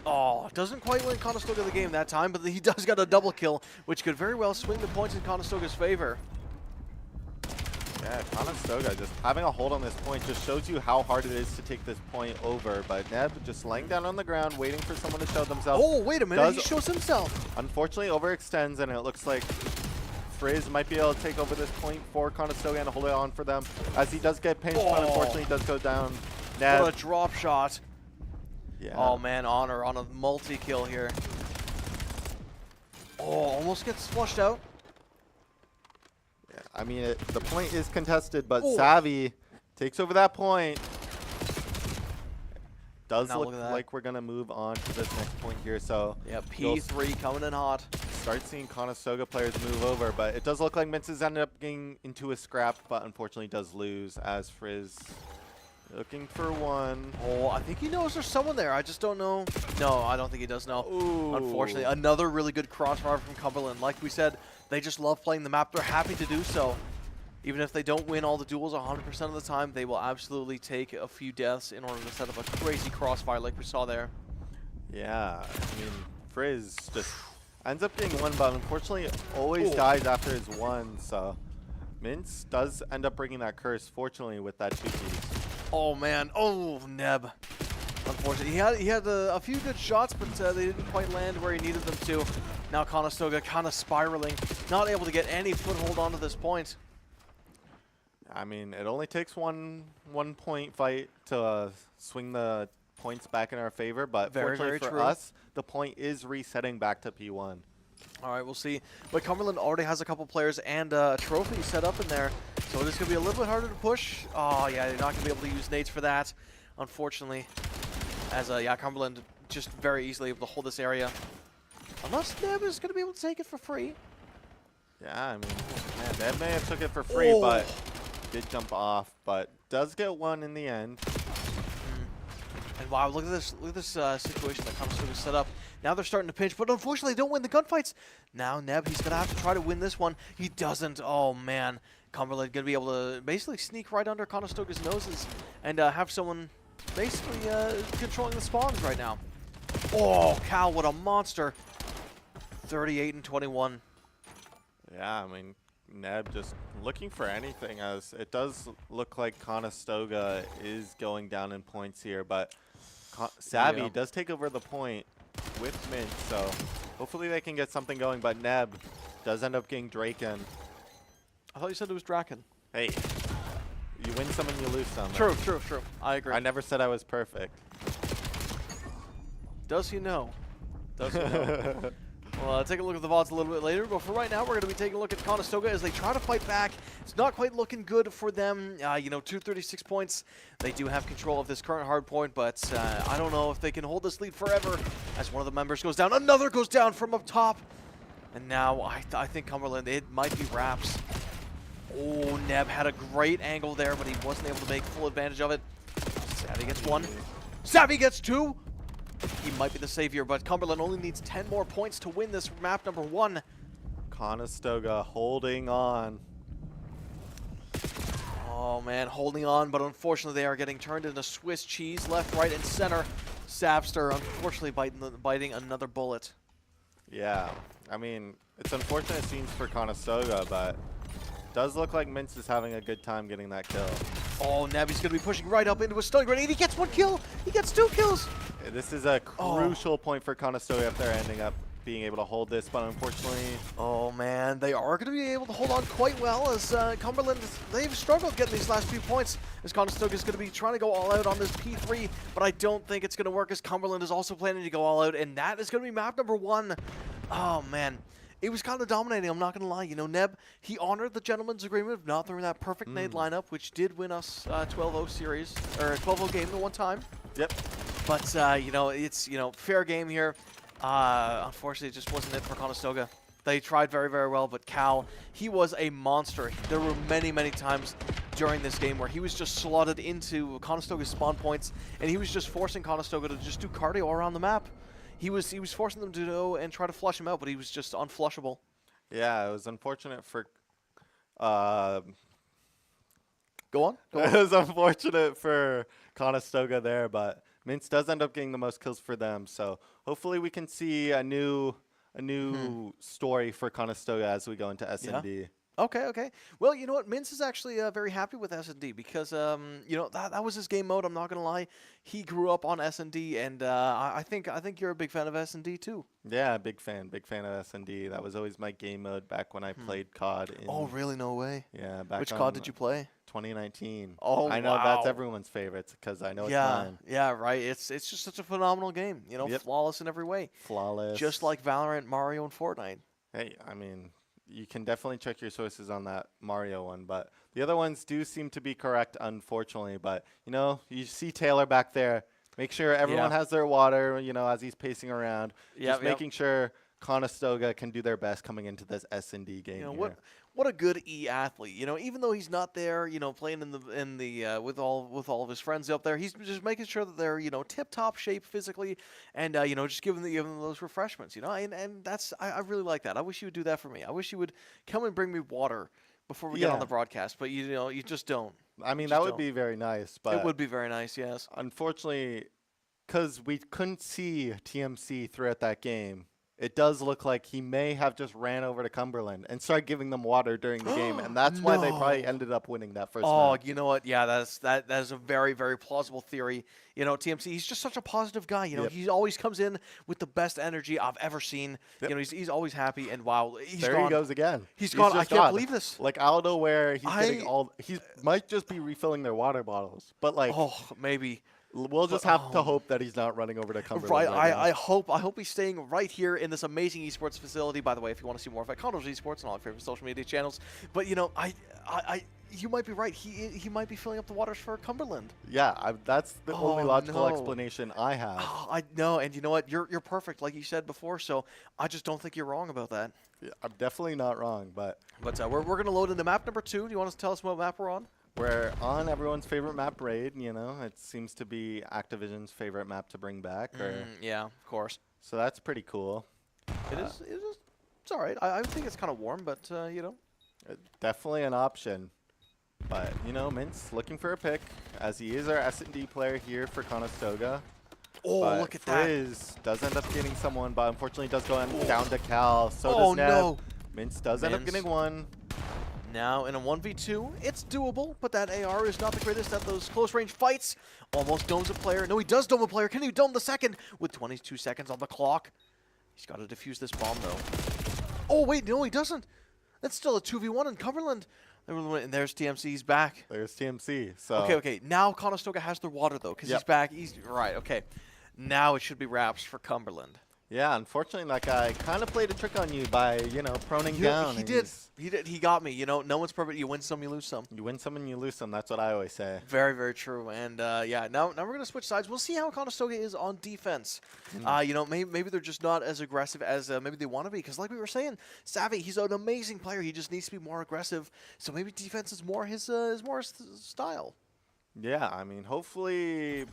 Oh, doesn't quite win Conestoga the game that time, but he does get a double kill, which could very well swing the points in Conestoga's favor. Yeah, Conestoga just having a hold on this point just shows you how hard it is to take this point over. But Neb just laying down on the ground, waiting for someone to show themselves. Oh, wait a minute, he shows himself. Unfortunately, overextends, and it looks like Frizz might be able to take over this point for Conestoga and hold it on for them. As he does get pinched, but unfortunately does go down. Neb. What a drop shot. Yeah. Oh man, Honor on a multi-kill here. Oh, almost gets flushed out. Yeah, I mean, the point is contested, but Savvy takes over that point. Does look like we're going to move on to this next point here. So yeah, P3 coming in hot. Start seeing Conestoga players move over, but it does look like Minces ended up getting into a scrap, but unfortunately does lose as Frizz looking for one. Oh, I think he knows there's someone there. I just don't know. No, I don't think he does know. Ooh. Unfortunately, another really good crossfire from Cumberland. Like we said, they just love playing the map. They're happy to do so. Even if they don't win all the duels 100% of the time, they will absolutely take a few deaths in order to set up a crazy crossfire like we saw there. Yeah, I mean, Frizz just ends up getting one, but unfortunately always dies after his one. So Mince does end up bringing that curse, fortunately, with that 2 piece. Oh man, oh Neb. Unfortunately, he had a few good shots, but they didn't quite land where he needed them to. Now Conestoga kind of spiraling, not able to get any foothold onto this point. I mean, it only takes one point fight to swing the points back in our favor, but fortunately for us, the point is resetting back to P1. All right, we'll see. But Cumberland already has a couple players and a trophy set up in there, so it is going to be a little bit harder to push. Oh, yeah, they're not going to be able to use nades for that, unfortunately. As, yeah, Cumberland just very easily able to hold this area. Unless Neb is going to be able to take it for free. Yeah, I mean, man, Neb may have took it for free, but did jump off, but does get one in the end. And wow, look at this situation that Conestoga set up. Now they're starting to pinch, but unfortunately they don't win the gunfights. Now Neb, he's going to have to try to win this one. He doesn't. Oh, man. Cumberland going to be able to basically sneak right under Conestoga's noses and have someone basically controlling the spawns right now. Oh, Cal, what a monster. 38 and 21. Yeah, I mean, Neb just looking for anything, as it does look like Conestoga is going down in points here, but Savvy does take over the point with Mint, so hopefully they can get something going, but Neb does end up getting Draken. I thought you said it was Draken. Hey, you win some and you lose some. True. I agree. I never said I was perfect. Does he know? Does he know? Well, take a look at the VODs a little bit later, but for right now, we're going to be taking a look at Conestoga as they try to fight back. It's not quite looking good for them. 236 points. They do have control of this current hard point, but I don't know if they can hold this lead forever as one of the members goes down. Another goes down from up top. And now I think Cumberland, it might be Raps. Oh, Neb had a great angle there, but he wasn't able to make full advantage of it. Savvy gets one. Savvy gets two. He might be the savior, but Cumberland only needs 10 more points to win this map number 1. Conestoga holding on. Oh man, holding on, but unfortunately they are getting turned into Swiss cheese left, right, and center. Savster unfortunately biting another bullet. Yeah, I mean, it's unfortunate scenes for Conestoga, but does look like Mince is having a good time getting that kill. Oh, Navi's going to be pushing right up into a stun grenade. He gets 1 kill. He gets 2 kills. This is a crucial point for Conestoga if they're ending up being able to hold this, but unfortunately... Oh, man. They are going to be able to hold on quite well as Cumberland, they've struggled getting these last few points as Conestoga is going to be trying to go all out on this P3, but I don't think it's going to work as Cumberland is also planning to go all out, and that is going to be map number 1. Oh, man. It was kind of dominating, I'm not going to lie. You know, Neb, he honored the gentleman's agreement of not throwing that perfect nade lineup, which did win us 12-0 series, or a 12-0 game the one time. Yep. But, it's, fair game here. Unfortunately, it just wasn't it for Conestoga. They tried very, very well, but Cal, he was a monster. There were many, many times during this game where he was just slotted into Conestoga's spawn points, and he was just forcing Conestoga to just do cardio around the map. He was forcing them to go and try to flush him out, but he was just unflushable. Yeah, it was unfortunate for... Go on. It was unfortunate for Conestoga there, but Mince does end up getting the most kills for them. So hopefully we can see a new story for Conestoga as we go into S&D. Okay, okay. Well, you know what? Mince is actually very happy with S&D because, you know, that was his game mode. I'm not gonna lie. He grew up on S&D, and I think you're a big fan of S&D too. Yeah, big fan of S&D. That was always my game mode back when I played COD. Oh, really? No way. Yeah, back Which on COD did you play? 2019. Oh, I know that's wow. everyone's favorite because I know it's Yeah, mine. yeah, right. It's just such a phenomenal game. You know, Yep. flawless in every way. Flawless. Just like Valorant, Mario, and Fortnite. Hey, I mean, you can definitely check your sources on that Mario one, but the other ones do seem to be correct, unfortunately. But, you know, you see Taylor back there. Make sure everyone has their water, you know, as he's pacing around. Just making sure Conestoga can do their best coming into this S&D game. You know, here. what a good athlete. You know, even though he's not there, you know, playing in the with all of his friends up there, he's just making sure that they're, you know, tip top shape physically, and you know, just giving them those refreshments. You know, and that's I really like that. I wish you would do that for me. I wish you would come and bring me water before we get on the broadcast, but you know, you just don't. I mean, that would be very nice, but It would be very nice, yes. unfortunately, because we couldn't see TMC throughout that game, it does look like he may have just ran over to Cumberland and started giving them water during the game, and that's why they probably ended up winning that first match. You know what? Yeah, that is a very, very plausible theory. You know, TMC, he's just such a positive guy. You know, he always comes in with the best energy I've ever seen. You know, he's always happy, and wow, he's there gone. he goes again. He's gone. I just can't gone. believe this. Like, I don't know where he's getting he might just be refilling their water bottles, but like, maybe. We'll just have to hope that he's not running over to Cumberland. Right, now. I hope he's staying right here in this amazing esports facility. By the way, if you want to see more of Condors Esports and all our favorite social media channels, but you know, you might be right. He might be filling up the waters for Cumberland. Yeah, that's the only logical explanation I have. I know, and you know what? You're perfect, like you said before. So I just don't think you're wrong about that. Yeah, I'm definitely not wrong, but we're gonna load into map number 2. Do you want to tell us what map we're on? We're on everyone's favorite map, Raid. You know, it seems to be Activision's favorite map to bring back. Yeah, of course. So that's pretty cool. It is. It's all right. I think it's kind of warm, but you know, definitely an option. But you know, Mince looking for a pick as he is our S&D player here for Conestoga. Oh, but look at that! Frizz does end up getting someone, but unfortunately does go down to Cal. So does Neb. No! Mince does end up getting one. Now in a 1v2, it's doable, but that AR is not the greatest at those close-range fights. Almost domes a player. No, he does dome a player. Can he dome the second with 22 seconds on the clock? He's got to defuse this bomb, though. Oh, wait, no, he doesn't. That's still a 2v1 in Cumberland. And there's TMC. He's back. There's TMC. So Okay. Now Conestoga has their water, though, because he's back. He's right, okay. Now it should be wraps for Cumberland. Yeah, unfortunately, that guy kind of played a trick on you by, you know, proning down. He did. He got me. You know, no one's perfect. You win some, you lose some. You win some and you lose some. That's what I always say. Very, very true. And yeah, now we're gonna switch sides. We'll see how Conestoga is on defense. You know, maybe they're just not as aggressive as maybe they want to be. Because like we were saying, Savvy, he's an amazing player. He just needs to be more aggressive. So maybe defense is more his style. Yeah, I mean, hopefully,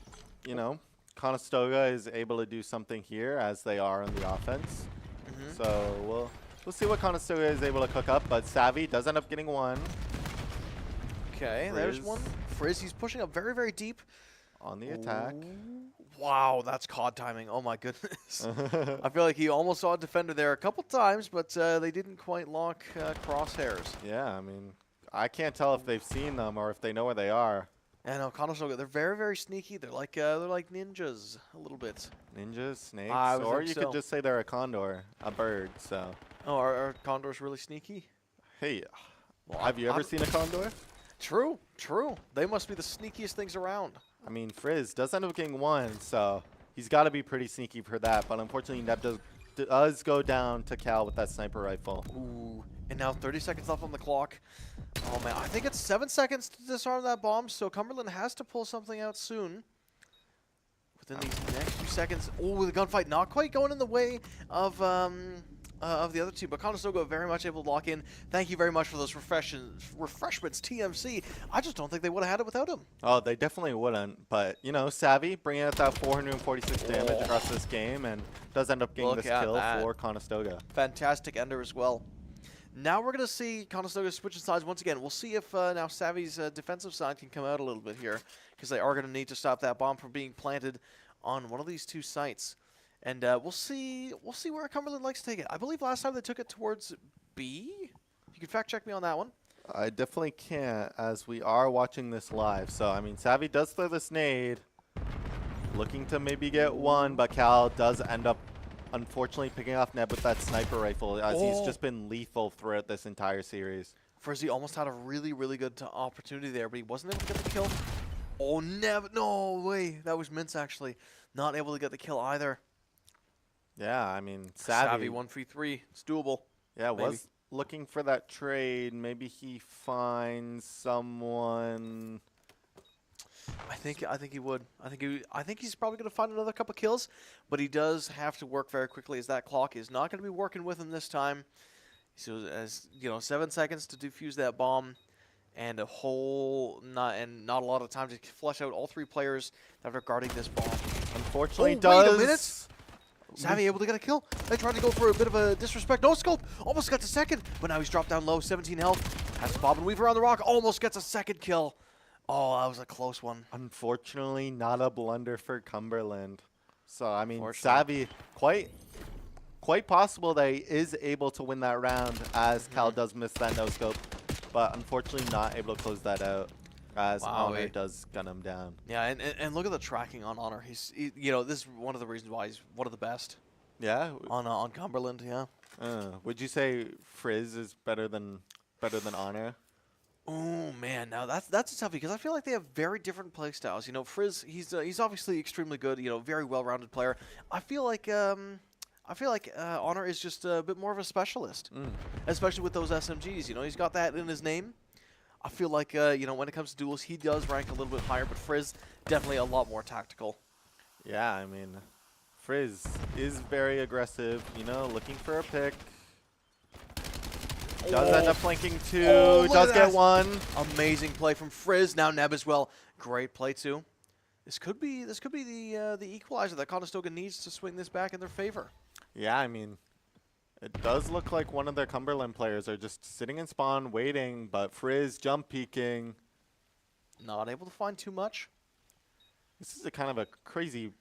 you know, Conestoga is able to do something here as they are on the offense. So we'll see what Conestoga is able to cook up, but Savvy does end up getting one. Okay, there's one. Frizz, he's pushing up very, very deep. On the attack. Wow, that's COD timing. Oh my goodness. I feel like he almost saw a defender there a couple times, but they didn't quite lock crosshairs. Yeah, I mean, I can't tell if they've seen them or if they know where they are. I know Conestoga. They're very, very sneaky. They're like ninjas a little bit. Ninjas, snakes, or you could just say they're a condor, a bird. So. Oh, are condors really sneaky? Hey, have you ever seen a condor? True. They must be the sneakiest things around. I mean, Frizz does end up getting one, so he's got to be pretty sneaky for that. But unfortunately, Neb does go down to Cal with that sniper rifle. Ooh, and now 30 seconds left on the clock. Oh man, I think it's 7 seconds to disarm that bomb, so Cumberland has to pull something out soon. Within these next few seconds. Oh, the gunfight not quite going in the way of the other two, but Conestoga very much able to lock in. Thank you very much for those refreshments, TMC. I just don't think they would have had it without him. Oh, they definitely wouldn't. But, you know, Savvy bringing out that 446 damage across this game and does end up getting this kill for Conestoga. Fantastic ender as well. Now we're going to see Conestoga switching sides once again. We'll see if now Savvy's defensive side can come out a little bit here. because they are going to need to stop that bomb from being planted on one of these two sites. And we'll see where Cumberland likes to take it. I believe last time they took it towards B. You can fact check me on that one. I definitely can't, as we are watching this live. So, I mean, Savvy does throw this nade, looking to maybe get one, but Cal does end up, unfortunately, picking off Neb with that sniper rifle, as he's just been lethal throughout this entire series. Frizzy almost had a really, really good opportunity there, but he wasn't able to get the kill. Oh, Neb, no way. That was Mince, actually. Not able to get the kill either. Yeah, I mean, Savvy 1v3. It's doable. Yeah, maybe. was looking for that trade. Maybe he finds someone. I think he would. I think he's probably going to find another couple kills, but he does have to work very quickly, as that clock is not going to be working with him this time. So, as you know, 7 seconds to defuse that bomb, and not a lot of time to flush out all 3 players that are guarding this bomb. Unfortunately, Wait a minute. Savvy able to get a kill. They tried to go for a bit of a disrespect. No scope. Almost got to second, but now he's dropped down low. 17 health. Has to bob and weave around the rock. Almost gets a second kill. Oh, that was a close one. Unfortunately, not a blunder for Cumberland. So, I mean, Savvy, quite possible that he is able to win that round, as Cal does miss that no-scope. But unfortunately, not able to close that out, as Honor does gun him down. Yeah, and look at the tracking on Honor. This is one of the reasons why he's one of the best. Yeah? On Cumberland, yeah. Would you say Frizz is better than Honor? Oh man, now that's tough, because I feel like they have very different play styles. You know, Frizz, he's obviously extremely good. You know, very well-rounded player. I feel like Honor is just a bit more of a specialist, especially with those SMGs. You know, he's got that in his name. I feel like when it comes to duels, he does rank a little bit higher, but Frizz definitely a lot more tactical. Yeah, I mean, Frizz is very aggressive. You know, looking for a pick. Does end up flanking 2. Does get 1. Amazing play from Frizz. Now Neb as well. Great play too. This could be the equalizer that Conestoga needs to swing this back in their favor. Yeah, I mean, it does look like one of their Cumberland players are just sitting in spawn waiting, but Frizz jump peeking. Not able to find too much. This is a kind of a crazy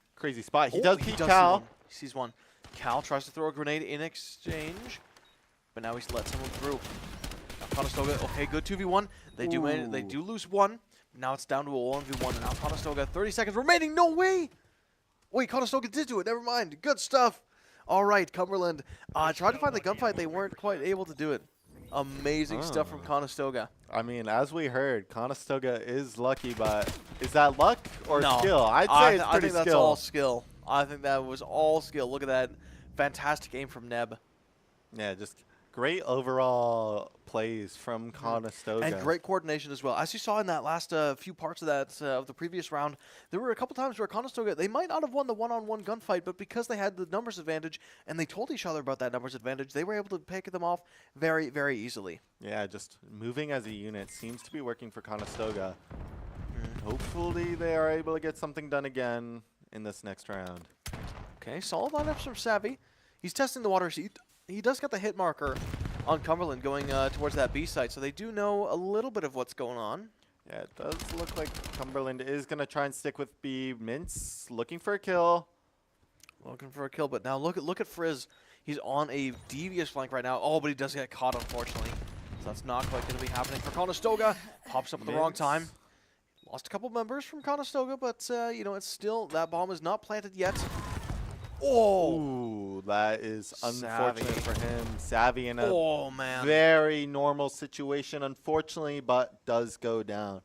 spot. He does peek Cal. See one. He sees one. Cal tries to throw a grenade in exchange, but now he's let someone through. Now Conestoga, okay, good 2v1. They do lose 1. Now it's down to a 1v1, and now Conestoga, 30 seconds remaining. No way! Wait, Conestoga did do it. Never mind. Good stuff. All right, Cumberland tried to find the gunfight. They weren't quite able to do it. Amazing stuff from Conestoga. I mean, as we heard, Conestoga is lucky, but is that luck or No. skill? I'd say it's pretty I think skill. that's all skill. I think that was all skill. Look at that. Fantastic aim from Neb. Yeah, just great overall plays from Conestoga. And great coordination as well. As you saw in that last few parts of that of the previous round, there were a couple times where Conestoga, they might not have won the one-on-one gunfight, but because they had the numbers advantage and they told each other about that numbers advantage, they were able to pick them off very, very easily. Yeah, just moving as a unit seems to be working for Conestoga. Hopefully they are able to get something done again in this next round. Okay, solid lineups from Savvy. He's testing the water. He does get the hit marker on Cumberland going towards that B site, so they do know a little bit of what's going on. Yeah, it does look like Cumberland is going to try and stick with B. Mince looking for a kill. Looking for a kill, but now look at Frizz. He's on a devious flank right now. Oh, but he does get caught, unfortunately. So that's not quite going to be happening for Conestoga. Pops up at the wrong time. Lost a couple members from Conestoga, but, it's still, that bomb is not planted yet. Oh! Ooh, that is unfortunate for him. Savvy in a man. very normal situation, unfortunately, but does go down.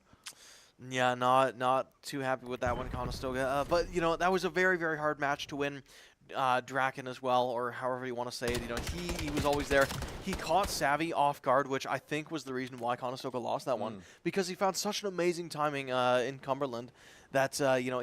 Yeah, not too happy with that one, Conestoga. But, that was a very, very hard match to win. Draken as well, or however you want to say it. He was always there. He caught Savvy off guard, which I think was the reason why Conestoga lost that one, because he found such an amazing timing in Cumberland that,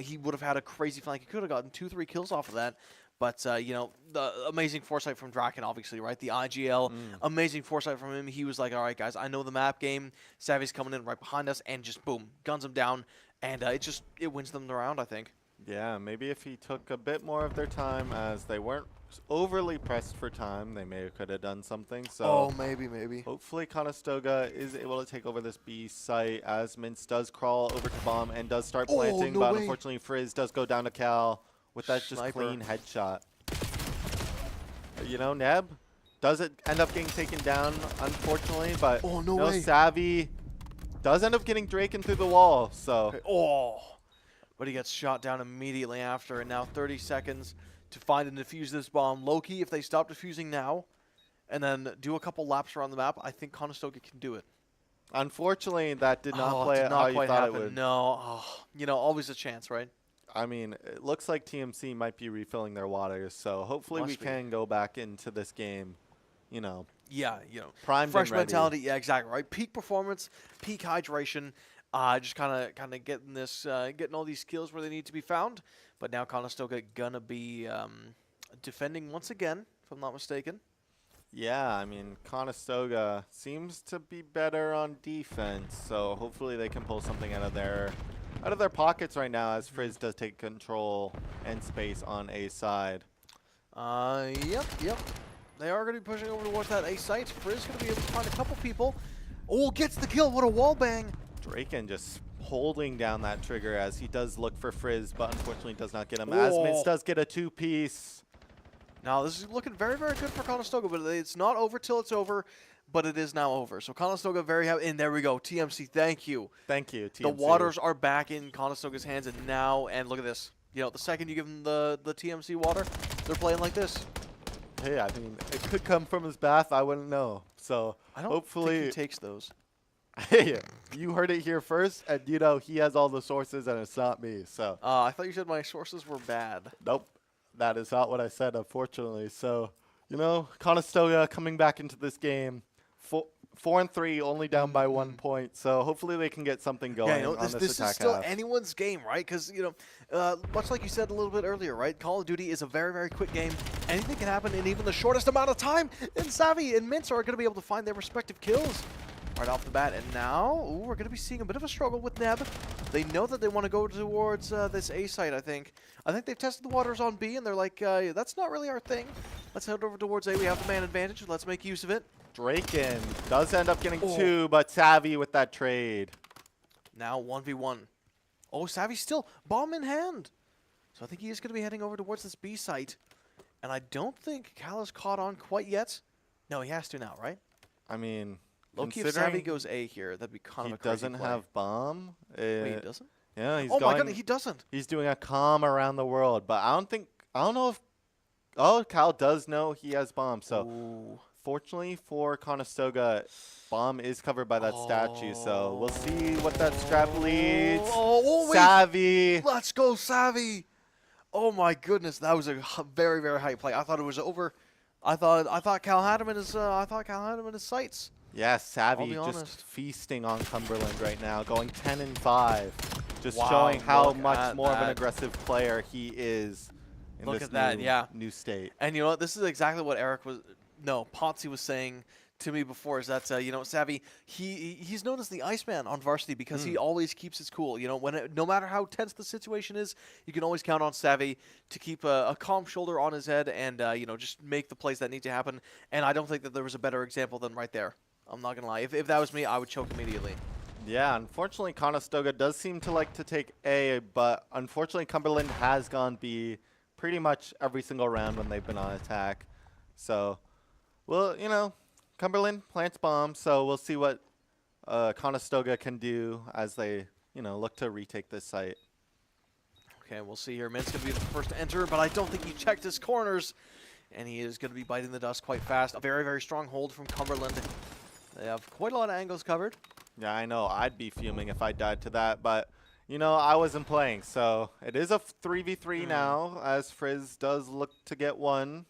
he would have had a crazy flank. He could have gotten 2-3 kills off of that. But, the amazing foresight from Draken, obviously, right? The IGL, amazing foresight from him. He was like, all right, guys, I know the map game. Savvy's coming in right behind us, and just, boom, guns him down. And it wins them the round, I think. Yeah, maybe if he took a bit more of their time, as they weren't overly pressed for time, they could have done something. So Oh, maybe. hopefully Conestoga is able to take over this B site, as Mince does crawl over to bomb and does start planting, no but way. unfortunately Frizz does go down to Cal with that just Sniper. clean headshot. You know, Neb does it end up getting taken down, unfortunately, but Oh, no way. Savvy does end up getting Draken through the wall, so Oh, but he gets shot down immediately after, and now 30 seconds to find and defuse this bomb. Loki, if they stop defusing now, and then do a couple laps around the map, I think Conestoga can do it. unfortunately that did not Oh, play did out not how you quite thought happen. it would. No, you know, always a chance, right? I mean, it looks like TMC might be refilling their waters, so hopefully we Must be. can go back into this game, you know, Yeah, you know, primed fresh and ready. mentality. Yeah, exactly right. Peak performance, peak hydration. Just kind of getting this, getting all these skills where they need to be found. But now Conestoga gonna be defending once again, if I'm not mistaken. Yeah, I mean, Conestoga seems to be better on defense, so hopefully they can pull something out of their pockets right now, as Frizz does take control and space on A side. Yep. They are going to be pushing over towards that A site. Frizz going to be able to find a couple people. Oh, gets the kill. What a wall bang. Draken just holding down that trigger as he does look for Frizz, but unfortunately does not get him. As Mince does get a two-piece. Now, this is looking very, very good for Conestoga, but it's not over till it's over, but it is now over. So Conestoga very happy. And there we go. TMC, thank you. Thank you, TMC. The waters are back in Conestoga's hands, and now, and look at this. You know, the second you give them the TMC water, they're playing like this. Hey, I mean, it could come from his bath. I wouldn't know. So I don't hopefully think he takes those. Hey, you heard it here first, and you know he has all the sources, and it's not me. So I thought you said my sources were bad. nope, that is not what I said, unfortunately. So you know, Conestoga coming back into this game, 4-3, only down by 1 point. So hopefully they can get something going. Yeah, you know, on this attack is still half. anyone's game, right? Because, you know, much like you said a little bit earlier, right? Call of Duty is a very, very quick game. Anything can happen in even the shortest amount of time. And Savvy and Mince are going to be able to find their respective kills right off the bat. And now, we're going to be seeing a bit of a struggle with Neb. They know that they want to go towards this A site, I think. I think they've tested the waters on B, and they're like, that's not really our thing. Let's head over towards A. We have the man advantage. Let's make use of it. Draken does end up getting 2, but Savvy with that trade. Now 1v1. Oh, Savvy's still bomb in hand. So I think he is going to be heading over towards this B site. And I don't think Cal has caught on quite yet. No, he has to now, right? I mean, Loki, if Savvy goes A here, that'd be kind of a crazy doesn't play. have bomb. Wait, he doesn't? Yeah, he's Oh going, my god, he doesn't. He's doing a comm around the world, but I don't know if. Oh, Cal does know he has bomb. So Ooh. fortunately for Conestoga, bomb is covered by that statue. So we'll see what that scrap leads. Oh, wait. Savvy. Let's go, Savvy. Oh my goodness, that was a very, very high play. I thought it was over. I thought Cal had him in his sights. Yeah, Savvy be just honest. feasting on Cumberland right now, going 10-5, just Wow, showing how look much at more of an that. aggressive player he is in Look this at that, new, yeah. new state. And you know what? This is exactly what Potsy was saying to me before, is that, you know, Savvy, he's known as the Iceman on Varsity because he always keeps his cool. You know, no matter how tense the situation is, you can always count on Savvy to keep a calm shoulder on his head and, you know, just make the plays that need to happen. And I don't think that there was a better example than right there. I'm not going to lie. If that was me, I would choke immediately. Yeah, unfortunately, Conestoga does seem to like to take A, but unfortunately, Cumberland has gone B pretty much every single round when they've been on attack. So, well, you know, Cumberland plants bombs, so we'll see what Conestoga can do as they, you know, look to retake this site. Okay, we'll see here. Min's going to be the first to enter, but I don't think he checked his corners. And he is going to be biting the dust quite fast. A very, very strong hold from Cumberland. They have quite a lot of angles covered. Yeah, I know. I'd be fuming if I died to that, but, you know, I wasn't playing. So it is a 3v3 now, as Frizz does look to get one.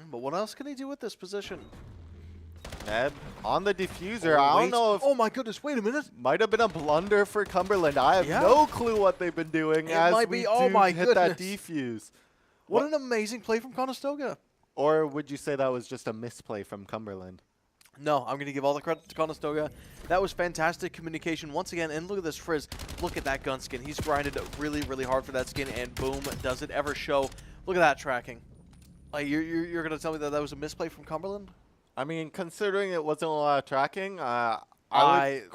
But what else can he do with this position? Neb on the diffuser. I don't know if... Oh, my goodness. Wait a minute. Might have been a blunder for Cumberland. I have Yeah. no clue what they've been doing It as might we be. Oh do my hit that goodness. defuse. What an amazing play from Conestoga. Or would you say that was just a misplay from Cumberland? No, I'm going to give all the credit to Conestoga. That was fantastic communication once again. And look at this Frizz. Look at that gun skin. He's grinded really, really hard for that skin. And boom, does it ever show. Look at that tracking. You're going to tell me that was a misplay from Cumberland? I mean, considering it wasn't a lot of tracking, I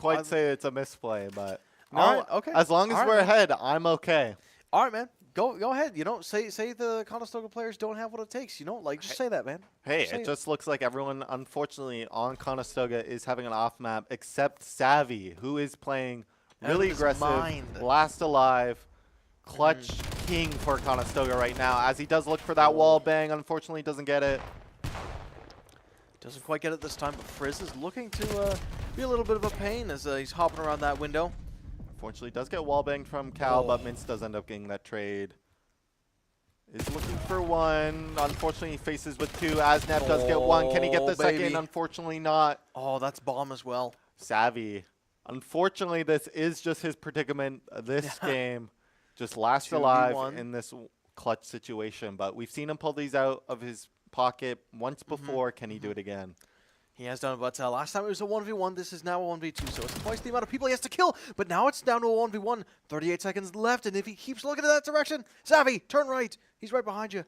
would say it's a misplay. But no, all right, okay. As long as All right, we're man. ahead, I'm okay. All right, man. Go ahead. Say the Conestoga players don't have what it takes. Just say that, man. Hey, Say it just looks like everyone, unfortunately, on Conestoga is having an off map, except Savvy, who is playing really aggressive, last alive, clutch king for Conestoga right now. As he does look for that wall bang, unfortunately doesn't get it. Doesn't quite get it this time, but Frizz is looking to be a little bit of a pain as he's hopping around that window. Unfortunately, does get wall banged from Cal, but Mince does end up getting that trade. Is looking for one. Unfortunately, he faces with two. Asnap does get one. Can he get the second? Unfortunately not. Oh, that's bomb as well. Savvy. Unfortunately, this is just his predicament this game. Just last alive in this clutch situation. But we've seen him pull these out of his pocket once before. Can he do it again? He has done it, but last time it was a 1v1. This is now a 1v2, so it's twice the amount of people he has to kill. But now it's down to a 1v1. 38 seconds left, and if he keeps looking in that direction, Savvy, turn right. He's right behind you.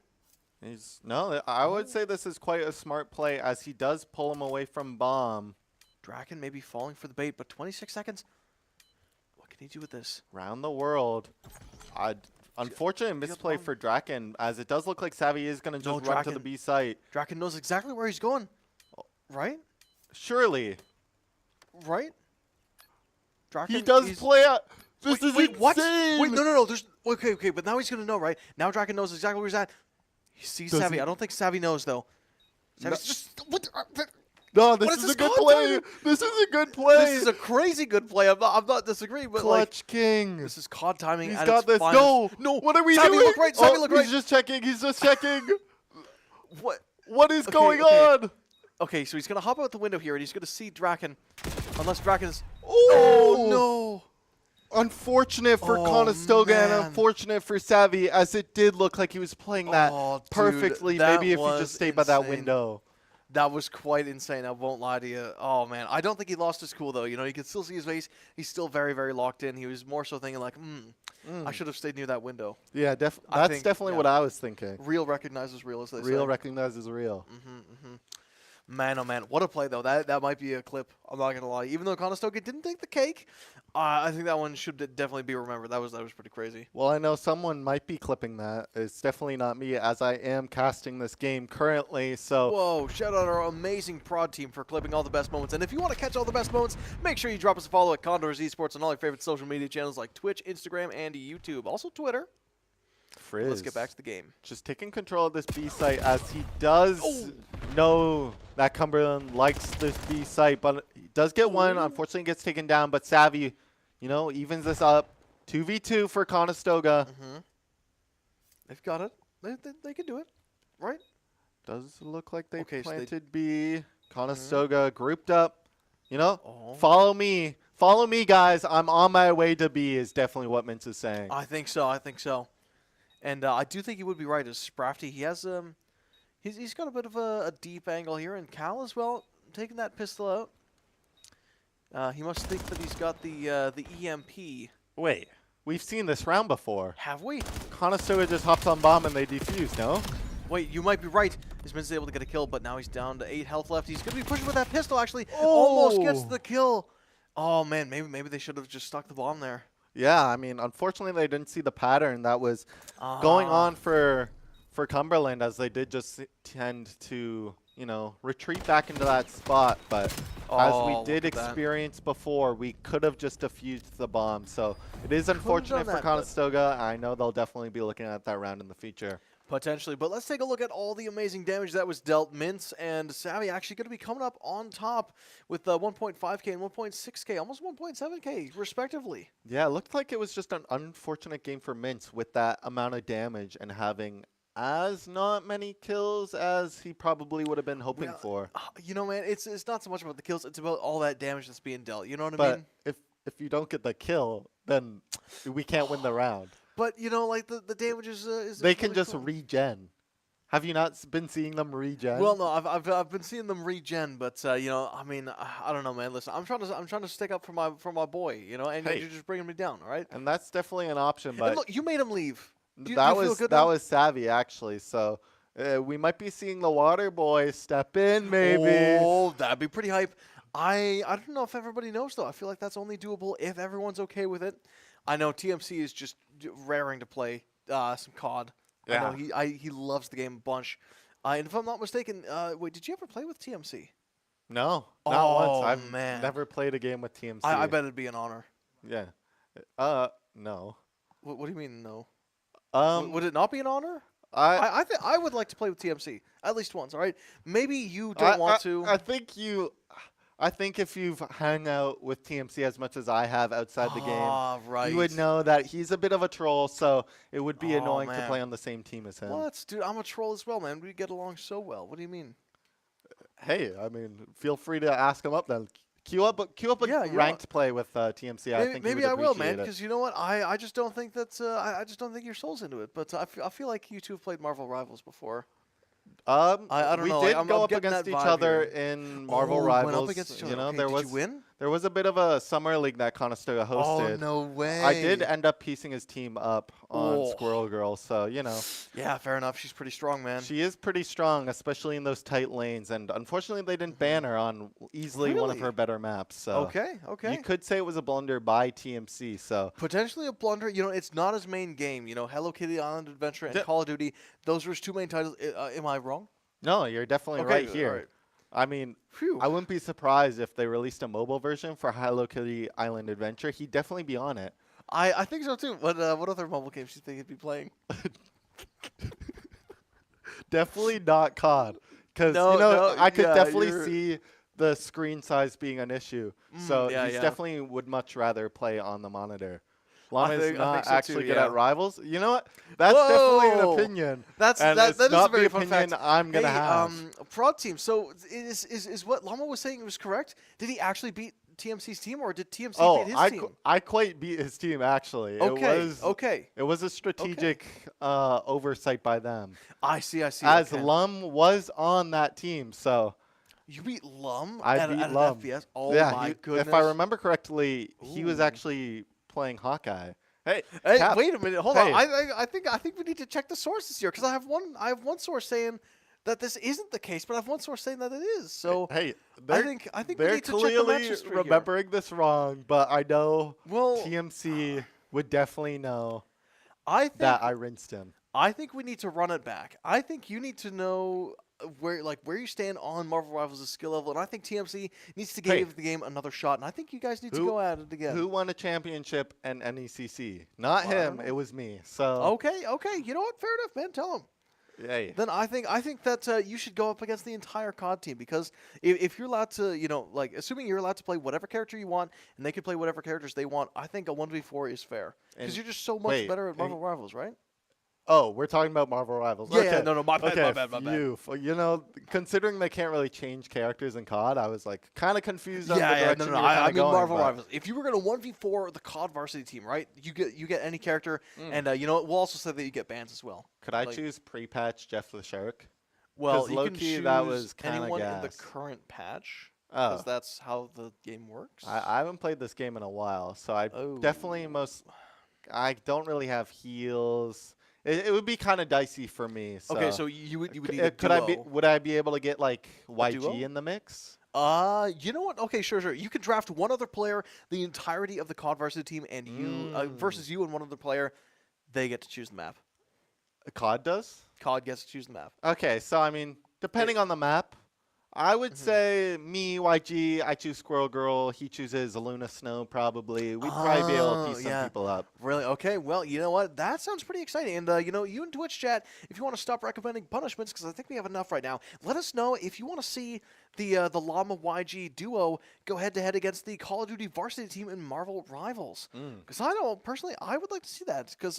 No, I would say this is quite a smart play as he does pull him away from bomb. Draken may be falling for the bait, but 26 seconds. What can he do with this? Round the world. Unfortunate misplay for Draken, as it does look like Savvy is going to just run to the B site. Draken knows exactly where he's going. Right? Surely. Right? Draken, he does play out. This is insane. What? Wait, no. There's okay, but now he's gonna know, right? Now Draken knows exactly where he's at. He sees Savvy. I don't think Savvy knows though. Savvy's just No, this is a good play. This is a good play. This is a crazy good play. I'm not disagreeing, but clutch king. This is COD timing. He's at got its this. finest. No. What are we Savvy, doing? look right. Savvy, look right. He's just checking. He's just checking. What is going on? Okay, so he's going to hop out the window here, and he's going to see Draken. Unless Draken's... Oh, no. Unfortunate for Conestoga and unfortunate for Savvy, as it did look like he was playing that perfectly. Dude, maybe if he just stayed by that window. That was quite insane. I won't lie to you. Oh, man. I don't think he lost his cool, though. You can still see his face. He's still very, very locked in. He was more so thinking like, I should have stayed near that window. Yeah, that's definitely what I was thinking. Real recognizes real, as they say. Real recognizes real. Man, oh man, what a play though. That might be a clip. I'm not gonna lie. Even though Conestoga didn't take the cake, I think that one should definitely be remembered. That was pretty crazy. Well, I know someone might be clipping that. It's definitely not me, as I am casting this game currently. So whoa! Shout out our amazing prod team for clipping all the best moments. And if you want to catch all the best moments, make sure you drop us a follow at Condors Esports on all your favorite social media channels like Twitch, Instagram, and YouTube. Also Twitter. Frizz. Let's get back to the game. Just taking control of this B site, as he does know that Cumberland likes this B site, but he does get one. Unfortunately, gets taken down, but Savvy, evens this up. 2v2 for Conestoga. They've got it. They can do it, right? Does look like they planted so B. Conestoga grouped up. Follow me. Follow me, guys. I'm on my way to B is definitely what Mince is saying. I think so. And I do think he would be right as Sprafty. He has he's got a bit of a deep angle here, and Cal as well, taking that pistol out. He must think that he's got the EMP. Wait, we've seen this round before. Have we? Conestoga just hops on bomb and they defuse, no? Wait, you might be right. He's been able to get a kill, but now he's down to 8 health left. He's going to be pushing with that pistol, actually. Almost gets the kill. Oh, man, maybe they should have just stuck the bomb there. Yeah, I mean, unfortunately, they didn't see the pattern that was going on for Cumberland, as they did just tend to, retreat back into that spot. But as we did experience before, we could have just defused the bomb. So it is unfortunate for Conestoga. I know they'll definitely be looking at that round in the future. Potentially, but let's take a look at all the amazing damage that was dealt. Mince and Savvy actually going to be coming up on top with 1.5k and 1.6k, almost 1.7k, respectively. Yeah, it looked like it was just an unfortunate game for Mince with that amount of damage and having as not many kills as he probably would have been hoping for. Man, it's not so much about the kills, it's about all that damage that's being dealt. You know what I mean? But if you don't get the kill, then we can't win the round. But, like, the damage is they really can just cool. regen. Have you not been seeing them regen? Well, no, I've been seeing them regen, but you know, I mean, I don't know, man. Listen, I'm trying to stick up for my boy, you know, and Hey. you're just bringing me down, all right? and that's definitely an option, but And look, you made him leave. Do you that feel was good that now? was savvy actually. So we might be seeing the water boy step in, maybe. Oh, that'd be pretty hype. I don't know if everybody knows though. I feel like that's only doable if everyone's okay with it. I know TMC is just raring to play some COD. Yeah. I know he loves the game a bunch. And if I'm not mistaken, wait, did you ever play with TMC? No, not once. Oh, I've man. never played a game with TMC. I bet it'd be an honor. Yeah. No. What do you mean no? Um, Would it not be an honor? I I think I would like to play with TMC at least once. All right, maybe you don't want to. I think if you've hung out with TMC as much as I have outside the game, right. you would know that he's a bit of a troll. So it would be Oh, annoying to man. play on the same team as him. What, dude? I'm a troll as well, man. We get along so well. What do you mean? Hey, I mean, feel free to ask him up then. Queue up a Yeah, you know ranked play with TMC. I think Maybe he would I will, man. appreciate it. Because you know what? I just don't think that's I just don't think your soul's into it. But I feel like you two have played Marvel Rivals before. I don't we know. did I'm go up getting against that each vibe other here. in Marvel Oh, Rivals. went up against each other. You know, Okay, there did was you win? there was a bit of a summer league that Conestoga hosted. Oh no way! I did end up piecing his team up on Oh. Squirrel Girl, so you know. Yeah, fair enough. She's pretty strong, man. She is pretty strong, especially in those tight lanes, and unfortunately they didn't ban her on easily one of Really? her better maps. So Okay. you could say it was a blunder by TMC. So Potentially a blunder. You know, it's not his main game. You know, Hello Kitty Island Adventure and Call of Duty. Those were his two main titles. Am I wrong? no, you're definitely Okay, right here. all right. I mean, Phew. I wouldn't be surprised if they released a mobile version for Hello Kitty Island Adventure. He'd definitely be on it. I think so too. What other mobile games do you think he'd be playing? Definitely not COD. Because, No, you know, no, I could yeah, definitely you're- see the screen size being an issue. So yeah, he's yeah. definitely would much rather play on the monitor. Llama is think not so too, actually good yeah. at Rivals. You know what? That's definitely Whoa! an opinion. That's and that it's is not a very the fun opinion fact. I'm going to Hey, have. Prod team. So is what Llama was saying was correct? Did he actually beat TMC's team, or did TMC beat his team? I quite beat his team, actually. Okay, okay. It was a strategic oversight by them. I see. As okay. Lum was on that team, so... You beat Lum I at, beat at Lum. an FPS? Oh yeah, my goodness. if I remember correctly, he was Ooh. actually playing Hawkeye. Hey, Hey, Cap, wait a minute. Hold hey. on. I think we need to check the sources here because I have one source saying that this isn't the case, but I have one source saying that it is. So Hey, I think we they're need to check the match clearly history here. remembering this wrong, but I know Well, TMC would definitely know I think that I rinsed him. I think we need to run it back. I think you need to know where you stand on Marvel Rivals' skill level, and I think TMC needs to give the game another shot. And I think you guys need to go at it again. Who won a championship in NECC? Not him. It was me. So Okay. You know what? Fair enough, man. Tell him. Hey. Then I think that you should go up against the entire COD team because if you're allowed to, you know, like assuming you're allowed to play whatever character you want and they can play whatever characters they want, I think a 1v4 is fair because And you're just so much wait, better at Marvel Rivals, right? Oh, we're talking about Marvel Rivals. Yeah, okay. no, my bad, okay, my bad, my bad. You know, considering they can't really change characters in COD, I was like kind of confused on the Yeah, direction no. you were I kinda mean going, Marvel but- Rivals. If you were gonna 1v4 the COD Varsity team, right? You get any character, and you know what? We'll also say that you get bans as well. Could I Like- choose pre-patch Jeff the Shark? Well, 'Cause you can low-key, choose that was kinda anyone in the gas. current patch Oh. because that's how the game works. I haven't played this game in a while, so I Oh. definitely I don't really have heals. It would be kind of dicey for me. So. Okay, so you would need a could I duo. would I be able to get like duo? YG in the mix? You know what? Okay, sure. You can draft one other player, the entirety of the COD Varsity team, and you versus you and one other player. They get to choose the map. COD does? COD gets to choose the map. Okay, so I mean, depending on the map, I would say me, YG, I choose Squirrel Girl, he chooses Luna Snow probably. We'd probably be able to piece some people up. Really? Okay. Well, you know what? That sounds pretty exciting. And you know, you in Twitch chat, if you want to stop recommending punishments, because I think we have enough right now, let us know if you want to see the Llama YG duo go head to head against the Call of Duty Varsity team in Marvel Rivals. Because I know personally, I would like to see that. Because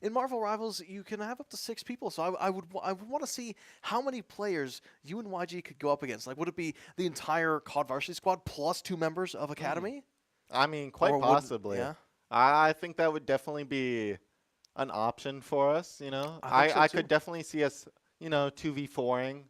in Marvel Rivals, you can have up to 6 people. So I would want to see how many players you and YG could go up against. Like, would it be the entire COD Varsity squad plus 2 members of Academy? I mean, quite Or would- possibly. yeah. I think that would definitely be an option for us, you know. I think so I too. could definitely see us you know, 2v4ing.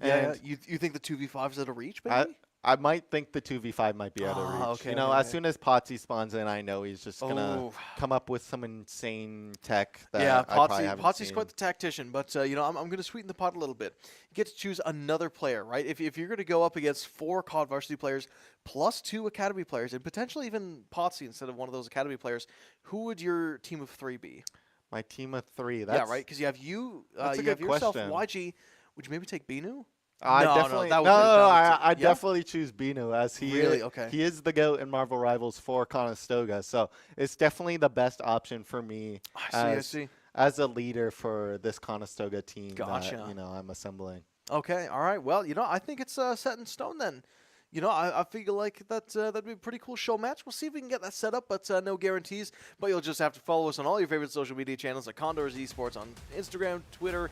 Yeah, And you think the 2v5 is out of reach, maybe? I might think the 2v5 might be out of reach. Okay, you know, okay, as soon as Potsy spawns in, I know he's just going to come up with some insane tech that Yeah, I probably haven't Potsy's seen. quite the tactician, but you know, I'm going to sweeten the pot a little bit. You get to choose another player, right? If you're going to go up against 4 COD Varsity players plus 2 Academy players, and potentially even Potsy instead of one of those Academy players, who would your team of 3 be? My team of 3. Yeah, right? Because you have that's a you have good yourself, question. YG. Would you maybe take Binu? I definitely that would- I yeah? definitely choose Binu as he Really? Okay. he is the GOAT in Marvel Rivals for Conestoga, so it's definitely the best option for me I see. as a leader for this Conestoga team Gotcha. that, you know, I'm assembling. Okay, all right. Well, you know, I think it's set in stone then. You know, I feel like that'd be a pretty cool show match. We'll see if we can get that set up, but no guarantees. But you'll just have to follow us on all your favorite social media channels like Condors Esports on Instagram, Twitter,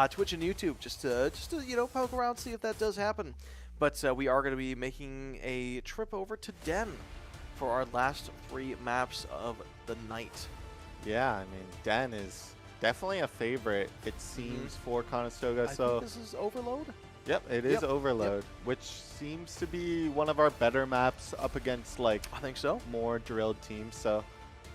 Twitch, and YouTube, just to you know, poke around, see if that does happen. But we are going to be making a trip over to Den for our last 3 maps of the night. Yeah, I mean, Den is definitely a favorite, it seems, for Conestoga. I So think this is Overload. yep, it is Overload, which seems to be one of our better maps up against like I think so. more drilled teams. So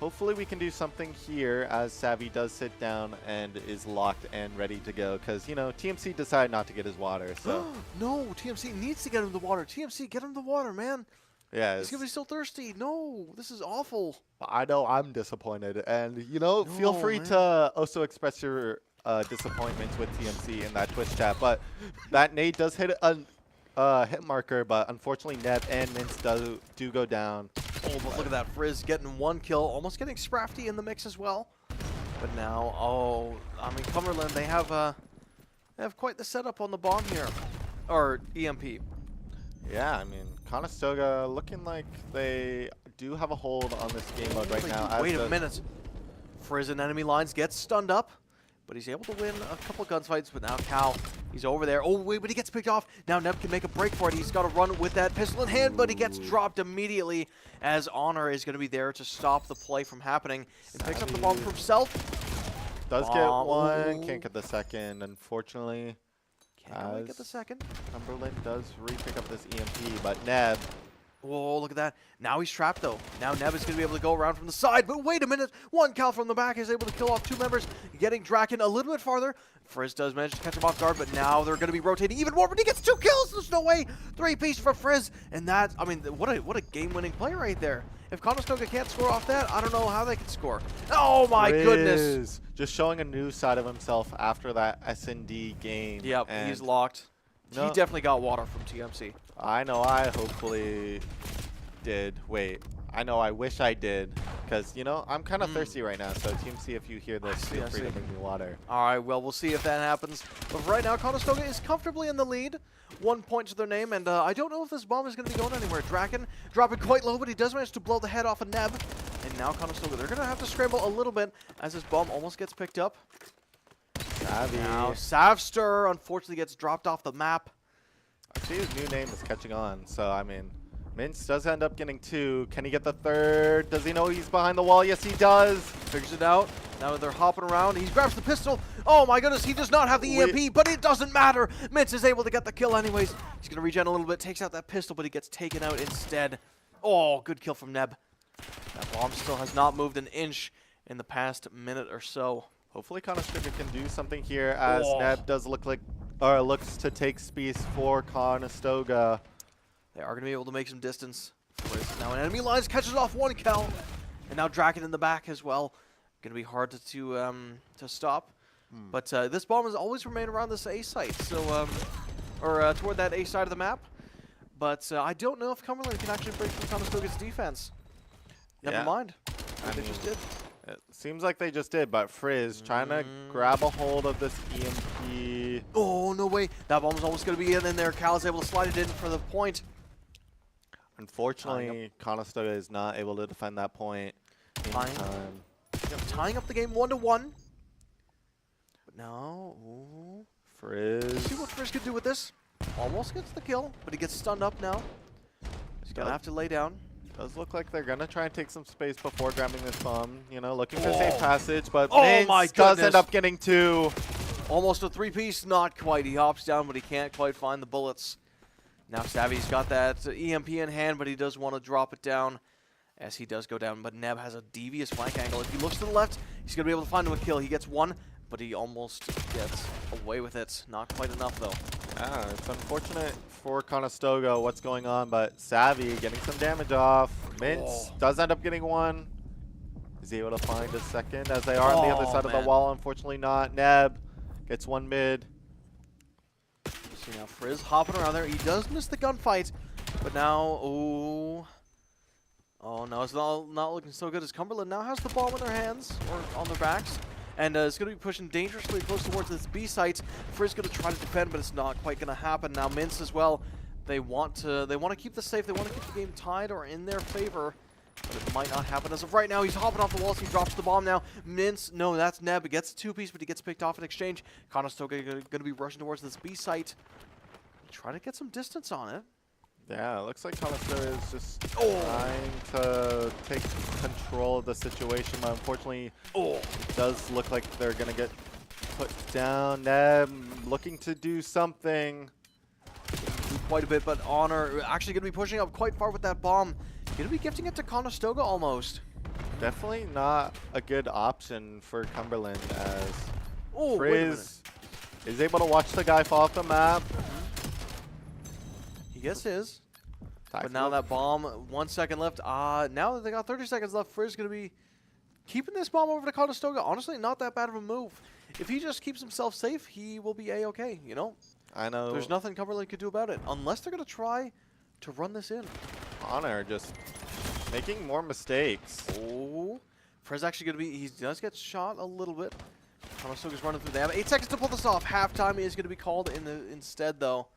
hopefully we can do something here as Savvy does sit down and is locked and ready to go. Because, you know, TMC decided not to get his water. So No, TMC needs to get him the water. TMC, get him the water, man. yeah, He's going to be still thirsty. No, this is awful. I know I'm disappointed. And, you know, feel No, free man. to also express your disappointments with TMC in that Twitch chat. But that nade does hit a hit marker, but unfortunately Neb and Mince do go down. Oh, but look at that. Frizz getting 1 kill, almost getting Sprafty in the mix as well. But now, I mean, Cumberland, they have quite the setup on the bomb here. Or EMP. Yeah, I mean, Conestoga looking like they do have a hold on this game mode right now. as Wait a the- minute. Frizz in enemy lines gets stunned up, but he's able to win a couple gunfights. But now Cal, he's over there. Oh, wait, but he gets picked off. Now Neb can make a break for it. He's got to run with that pistol in hand, but he gets dropped immediately as Honor is going to be there to stop the play from happening. And picks up the bomb for himself. Does get Bomb. one, can't get the second, unfortunately. Can't quite get the second. Cumberland does re-pick up this EMP, but Neb, Whoa, look at that. Now he's trapped, though. Now Neb is going to be able to go around from the side, but wait a minute. 1 Cal from the back is able to kill off 2 members, getting Draken a little bit farther. Frizz does manage to catch him off guard, but now they're going to be rotating even more, but he gets 2 kills. There's no way. 3-piece for Frizz, and that, I mean, what a game-winning play right there. If Conestoga can't score off that, I don't know how they can score. Oh, my goodness. Frizz just showing a new side of himself after that S&D game. Yep, and he's locked. No. He definitely got water from TMC. I know I hopefully did. Wait, I know I wish I did. Because, you know, I'm kind of thirsty right now. So, TMC, if you hear this, feel free to bring me water. All right, well, we'll see if that happens. But right now, Conestoga is comfortably in the lead. 1 point to their name, and I don't know if this bomb is going to be going anywhere. Draken dropping quite low, but he does manage to blow the head off of Neb. And now Conestoga, they're going to have to scramble a little bit as this bomb almost gets picked up. Savvy. Now, Savster unfortunately gets dropped off the map. Actually, his new name is catching on. So, I mean, Mince does end up getting 2. Can he get the 3rd? Does he know he's behind the wall? Yes, he does. Figures it out. Now they're hopping around. He grabs the pistol. Oh my goodness, he does not have the EMP, but it doesn't matter. Mince is able to get the kill anyways. He's going to regen a little bit, takes out that pistol, but he gets taken out instead. Oh, good kill from Neb. That bomb still has not moved an inch in the past minute or so. Hopefully, Conestoga can do something here as Neb does looks to take space for Conestoga. They are going to be able to make some distance. Now an enemy lines catches off 1 Cal, and now Draken in the back as well. Going to be hard to stop. But this bomb has always remained around this A site, so toward that A side of the map. But I don't know if Cumberland can actually break through Conestoga's defense. Never mind. They just did. It seems like they just did, but Frizz trying to grab a hold of this EMP. Oh, no way. That bomb is almost going to be in there. Cal is able to slide it in for the point. Unfortunately, Conestoga is not able to defend that point in time. Tying up the game 1-1. But now, ooh. Frizz. See what Frizz can do with this. Almost gets the kill, but he gets stunned up now. He's going to have to lay down. Does look like they're going to try and take some space before grabbing this bomb. You know, looking for safe passage, but Oh Mince my does goodness. end up getting 2. Almost a three-piece, not quite. He hops down, but he can't quite find the bullets. Now Savvy's got that EMP in hand, but he does want to drop it down as he does go down. But Neb has a devious flank angle. If he looks to the left, he's going to be able to find him a kill. He gets one, but he almost gets away with it. Not quite enough, though. Yeah, it's unfortunate for Conestoga what's going on, but Savvy getting some damage off. Mince does end up getting one. Is he able to find a second as they are on the other side of the wall? Unfortunately not. Neb gets one mid. See now Frizz hopping around there. He does miss the gunfight, but now, oh no, it's not looking so good as Cumberland now has the bomb in their hands, or on their backs, and it's going to be pushing dangerously close towards this B site. Frizz going to try to defend, but it's not quite going to happen. Now Mince as well, they want to keep this safe, they want to keep the game tied or in their favor, but it might not happen as of right now. He's hopping off the walls, he drops the bomb now. Mince, no, that's Neb, he gets a two-piece, but he gets picked off in exchange. Conestoga going to be rushing towards this B site, try to get some distance on it. Yeah, it looks like Conestoga is just trying to take control of the situation, but unfortunately it does look like they're going to get put down. Neb looking to do something. Quite a bit, but Honor actually going to be pushing up quite far with that bomb. Going to be gifting it to Conestoga almost. Definitely not a good option for Cumberland as Frizz is able to watch the guy fall off the map. He gets his. But now that bomb, 1 second left. Now that they got 30 seconds left, Frizz going to be keeping this bomb over to Conestoga. Honestly, not that bad of a move. If he just keeps himself safe, he will be A-okay, you know? I know. There's nothing Cumberland could do about it, unless they're going to try to run this in. Honor just making more mistakes. Frizz actually going to be, he does get shot a little bit. Conestoga's running through. They have 8 seconds to pull this off. Halftime is going to be called instead, though.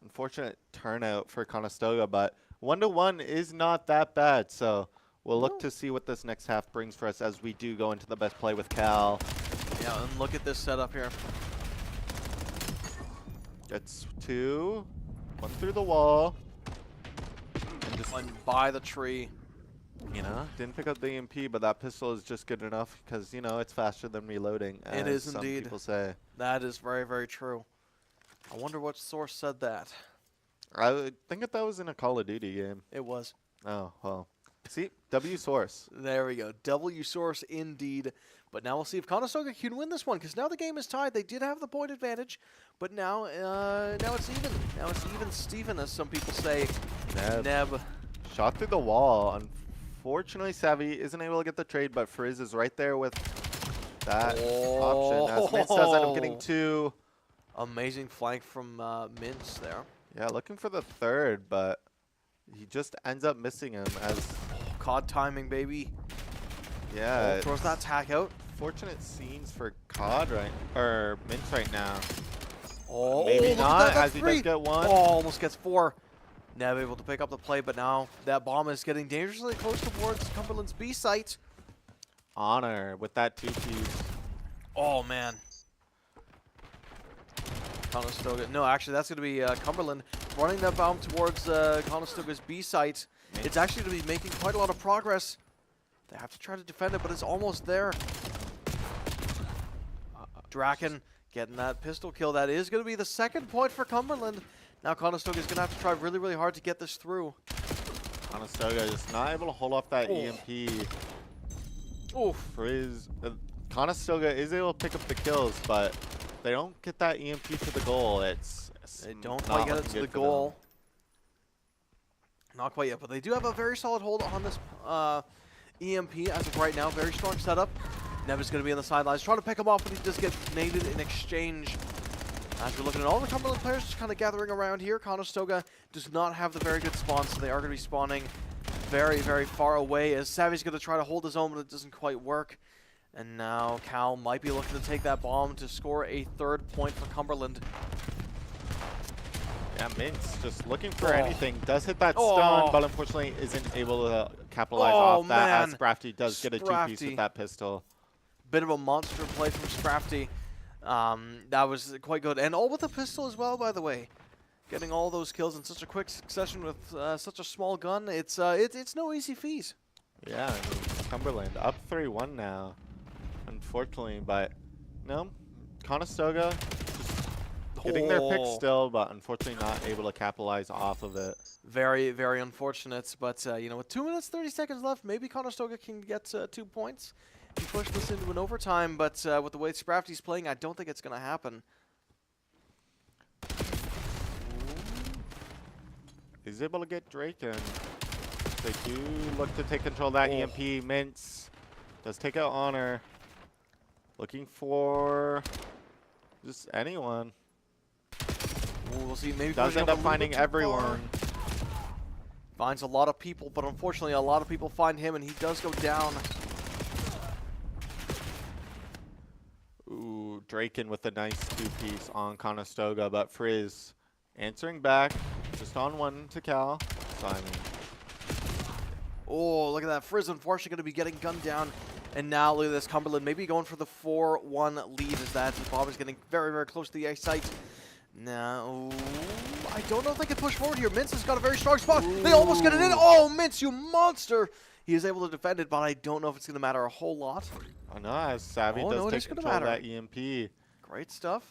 Unfortunate turnout for Conestoga, but 1-1 is not that bad. So we'll look to see what this next half brings for us as we do go into the best play with Cal. Yeah, and look at this setup here. Gets two, one through the wall. And just one by the tree. You know, didn't pick up the EMP, but that pistol is just good enough because, you know, it's faster than reloading. It is indeed. Some people say. That is very, very true. I wonder what source said that. I would think that was in a Call of Duty game. It was. Oh, well. See, W source. There we go. W source indeed. But now we'll see if Conestoga can win this one, because now the game is tied. They did have the point advantage, but now it's even. Now it's even Steven, as some people say. Neb. Shot through the wall. Unfortunately, Savvy isn't able to get the trade, but Frizz is right there with that option. As Mince does end up getting two. Amazing flank from Mince there. Yeah, looking for the third, but he just ends up missing him as COD timing, baby. Yeah, throws that tack out. Fortunate scenes for COD Mince right now. Maybe not, as he does get one. Almost gets four. Neb able to pick up the play, but now that bomb is getting dangerously close towards Cumberland's B site. Honor with that two-piece. Oh, man. Conestoga. No, actually, that's going to be Cumberland running that bomb towards Conestoga's B site. It's actually going to be making quite a lot of progress. They have to try to defend it, but it's almost there. Draken getting that pistol kill. That is going to be the second point for Cumberland. Now Conestoga is going to have to try really, really hard to get this through. Conestoga just not able to hold off that EMP. Frizz. Conestoga is able to pick up the kills, but they don't get that EMP to the goal. They don't quite get it to the goal. Not quite yet, but they do have a very solid hold on this EMP as of right now. Very strong setup. Neb is going to be on the sidelines, trying to pick him off, but he does get naded in exchange. As we're looking at all the Cumberland players just kind of gathering around here, Conestoga does not have the very good spawn, so they are going to be spawning very, very far away, as Savvy's going to try to hold his own, but it doesn't quite work. And now Cal might be looking to take that bomb to score a third point for Cumberland. Yeah, Mince just looking for anything. Does hit that stun, but unfortunately isn't able to capitalize off that, as Scrafty does get a two-piece with that pistol. Bit of a monster play from Scrafty. That was quite good. And all with a pistol as well, by the way. Getting all those kills in such a quick succession with such a small gun, it's no easy feat. Yeah, I mean, Cumberland up 3-1 now, unfortunately, but no, Conestoga just getting their pick still, but unfortunately not able to capitalize off of it. Very, very unfortunate. But, you know, with 2 minutes, 30 seconds left, maybe Conestoga can get 2 points and push this into an overtime. But with the way Sprafty's playing, I don't think it's going to happen. He's able to get Drake in. They do look to take control of that EMP. Mints does take out Honor. Looking for just anyone. We'll see. Maybe does end up finding everyone. Finds a lot of people, but unfortunately a lot of people find him, and he does go down. Ooh, Draken with a nice 2-piece on Conestoga, but Frizz answering back, just on 1 to Cal. So, I mean, oh, look at that. Frizz unfortunately going to be getting gunned down. And now look at this. Cumberland maybe going for the 4-1 lead as that the bomb is getting very, very close to the ice site. Now, I don't know if they can push forward here. Mintz has got a very strong spot. Ooh. They almost get it in. Oh, Mintz, you monster. He is able to defend it, but I don't know if it's going to matter a whole lot. I know, as Savvy does take control of that EMP. Great stuff.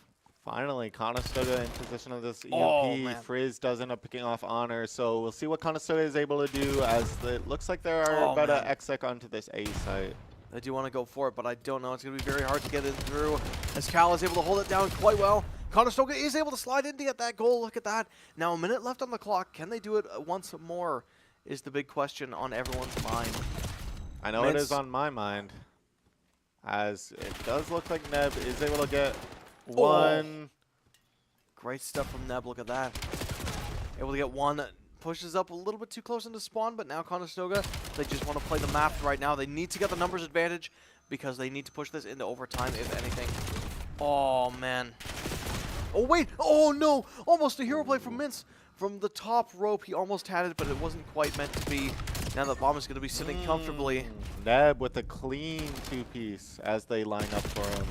Finally, Conestoga in position of this EMP. Frizz does end up picking off Honor, so we'll see what Conestoga is able to do, as it looks like there are about an exec onto this A site. I do want to go for it, but I don't know. It's going to be very hard to get it through, as Cal is able to hold it down quite well. Conestoga is able to slide in to get that goal. Look at that. Now a minute left on the clock. Can they do it once more is the big question on everyone's mind. I know it is on my mind, as it does look like Neb is able to get one. Great stuff from Neb. Look at that. Able to get one. Pushes up a little bit too close into spawn, but now Conestoga, they just want to play the map right now. They need to get the numbers advantage because they need to push this into overtime, if anything. Oh, man. Oh, wait. Oh, no. Almost a hero play from Mintz. From the top rope, he almost had it, but it wasn't quite meant to be. Now the bomb is going to be sitting comfortably. Neb with a clean 2-piece as they line up for him.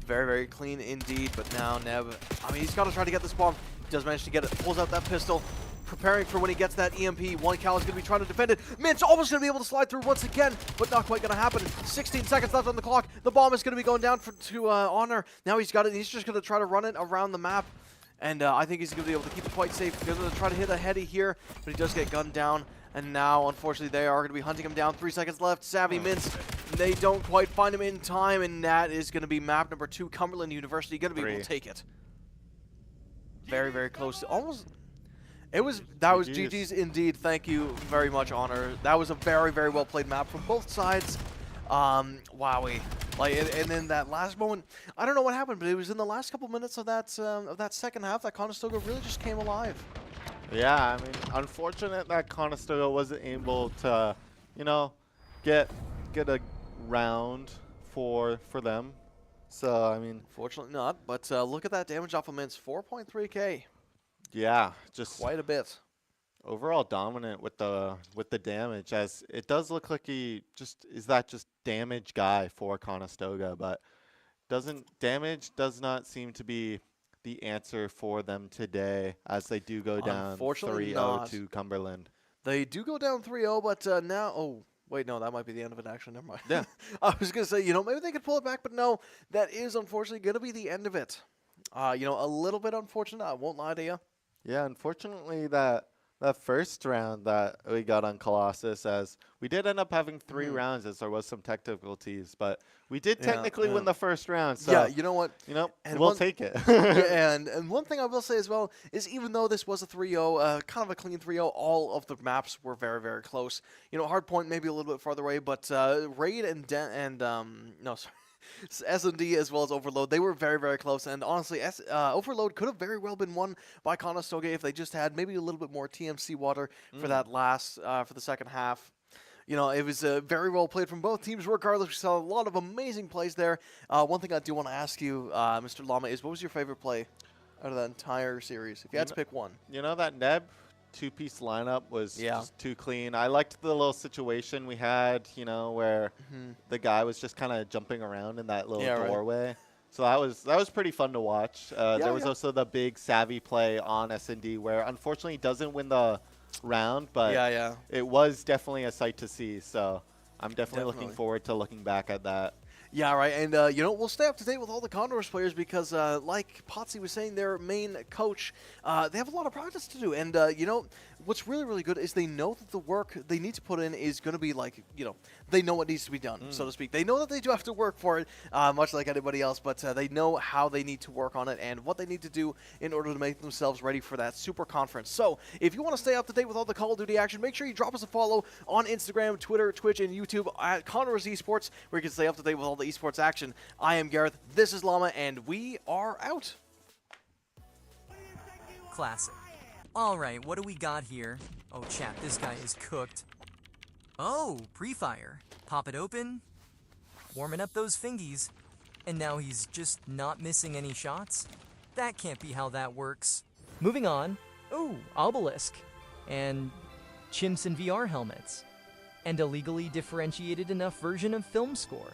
Very, very clean indeed, but now Neb, I mean, he's got to try to get this bomb. He does manage to get it. Pulls out that pistol. Preparing for when he gets that EMP. One Cal is going to be trying to defend it. Mintz almost going to be able to slide through once again, but not quite going to happen. 16 seconds left on the clock. The bomb is going to be going down to Honor. Now he's got it. He's just going to try to run it around the map. And I think he's going to be able to keep it quite safe. He's going to try to hit a heady here, but he does get gunned down. And now, unfortunately, they are going to be hunting him down. 3 seconds left. Savvy Mintz. They don't quite find him in time, and that is going to be map number 2. Cumberland University going to be able to take it. Very, very close. Almost... That was GG's indeed. Thank you very much, Honor. That was a very, very well played map from both sides. Wowie. Like, and then that last moment, I don't know what happened, but it was in the last couple minutes of that second half that Conestoga really just came alive. Yeah, I mean, unfortunate that Conestoga wasn't able to, you know, get a round for them. So I mean, fortunately not. But look at that damage off of Mintz, 4.3k. Yeah, just quite a bit. Overall dominant with the damage, as it does look like he just is that just damage guy for Conestoga, but damage does not seem to be the answer for them today, as they do go down 3-0 to Cumberland. They do go down 3-0, but now wait, no, that might be the end of it, actually. Never mind. Yeah. I was going to say, you know, maybe they could pull it back, but no, that is unfortunately going to be the end of it. You know, a little bit unfortunate, I won't lie to you. Yeah, unfortunately, that first round that we got on Colossus, as we did end up having 3 rounds, as there was some tech difficulties, but we did technically win the first round. So yeah, you know what? You know, and we'll take it. Yeah, and one thing I will say as well is, even though this was a 3-0, kind of a clean 3-0, all of the maps were very, very close. You know, Hardpoint maybe a little bit farther away, but Raid S&D as well as Overload, they were very, very close. And honestly, Overload could have very well been won by Conestoga if they just had maybe a little bit more TMC water for that for the second half. You know, it was very well played from both teams. Regardless, we saw a lot of amazing plays there. One thing I do want to ask you, Mr. Lama, is what was your favorite play out of that entire series? If you had to pick one. You know, that Neb 2-piece lineup was just too clean. I liked the little situation we had, you know, where the guy was just kind of jumping around in that little doorway. Right. So that was pretty fun to watch. There was also the big Savvy play on S&D, where unfortunately he doesn't win the round, but it was definitely a sight to see. So I'm definitely looking forward to looking back at that. Yeah, right. And, we'll stay up to date with all the Condors players because, like Potsy was saying, their main coach, they have a lot of practice to do. And, what's really, really good is they know that the work they need to put in is going to be like, they know what needs to be done, so to speak. They know that they do have to work for it, much like anybody else, but they know how they need to work on it and what they need to do in order to make themselves ready for that super conference. So if you want to stay up to date with all the Call of Duty action, make sure you drop us a follow on Instagram, Twitter, Twitch, and YouTube at Condors Esports, where you can stay up to date with all the esports action. I am Gareth, this is Llama, and we are out. Classic. Alright, what do we got here? Oh, chat, this guy is cooked. Oh, pre-fire. Pop it open. Warming up those fingies. And now he's just not missing any shots? That can't be how that works. Moving on. Oh, obelisk. And chimps in VR helmets. And a legally differentiated enough version of film score.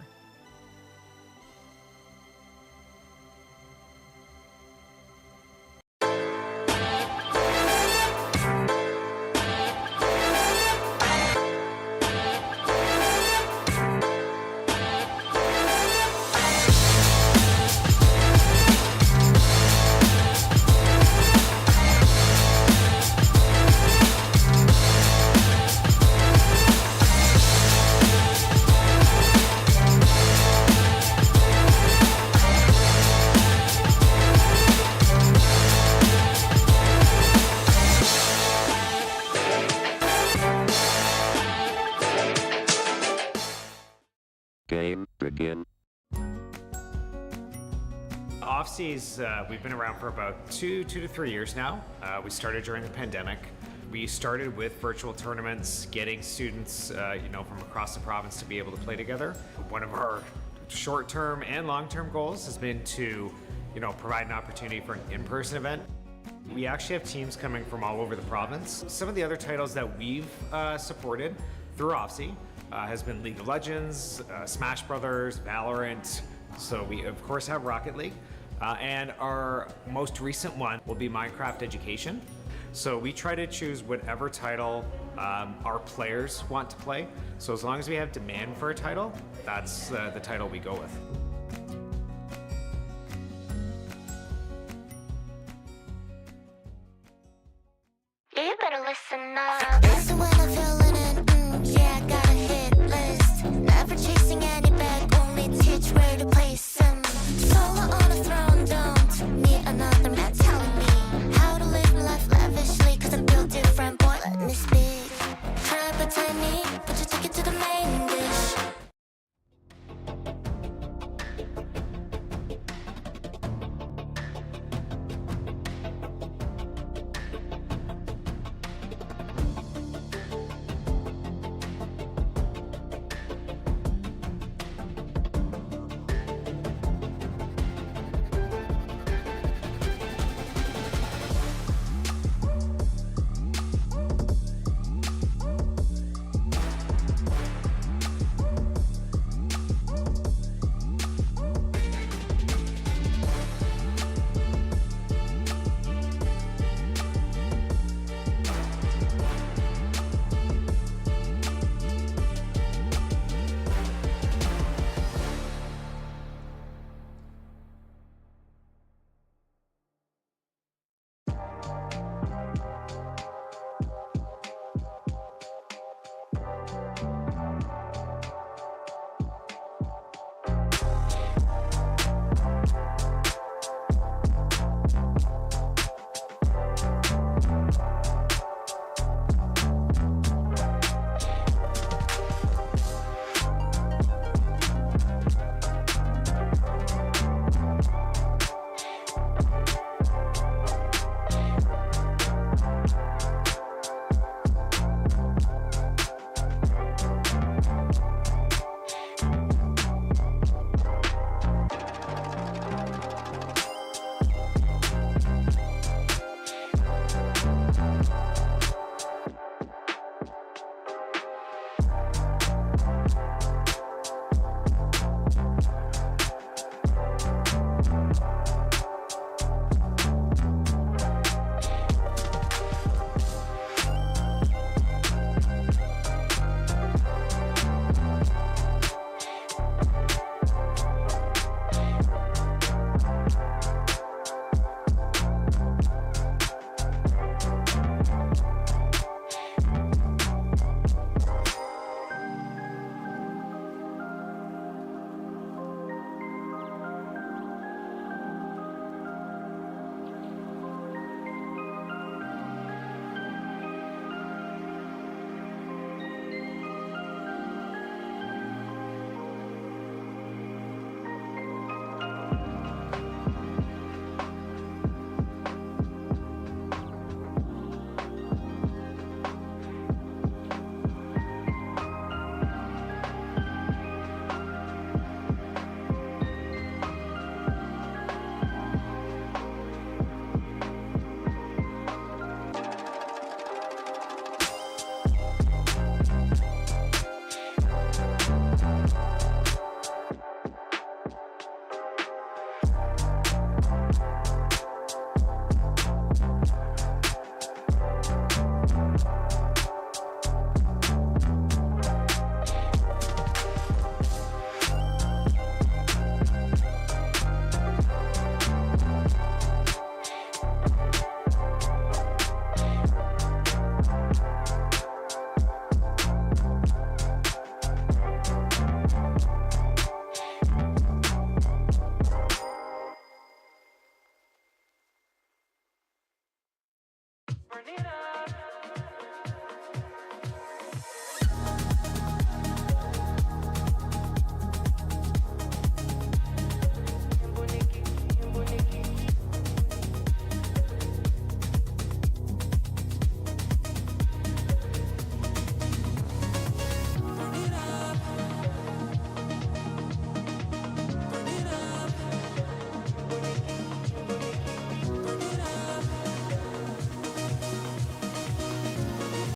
Game begin. Off-seas, we've been around for about two to 3 years now. We started during the pandemic. We started with virtual tournaments, getting students, from across the province to be able to play together. One of our short-term and long-term goals has been to, provide an opportunity for an in-person event. We actually have teams coming from all over the province. Some of the other titles that we've supported through Off-sea has been League of Legends, Smash Brothers, Valorant. So we of course have Rocket League. And our most recent one will be Minecraft Education. So we try to choose whatever title our players want to play. So as long as we have demand for a title, that's the title we go with. You better listen up. Listen when I'm feeling it. Yeah, I got a hit list. Never chasing any bag, only teach where to place them. Solo on a throne, don't need another man telling me how to live life lavishly. Cause I'm built different, boy, let me speak. Try but tiny, but you take it to the main dish. turn it up.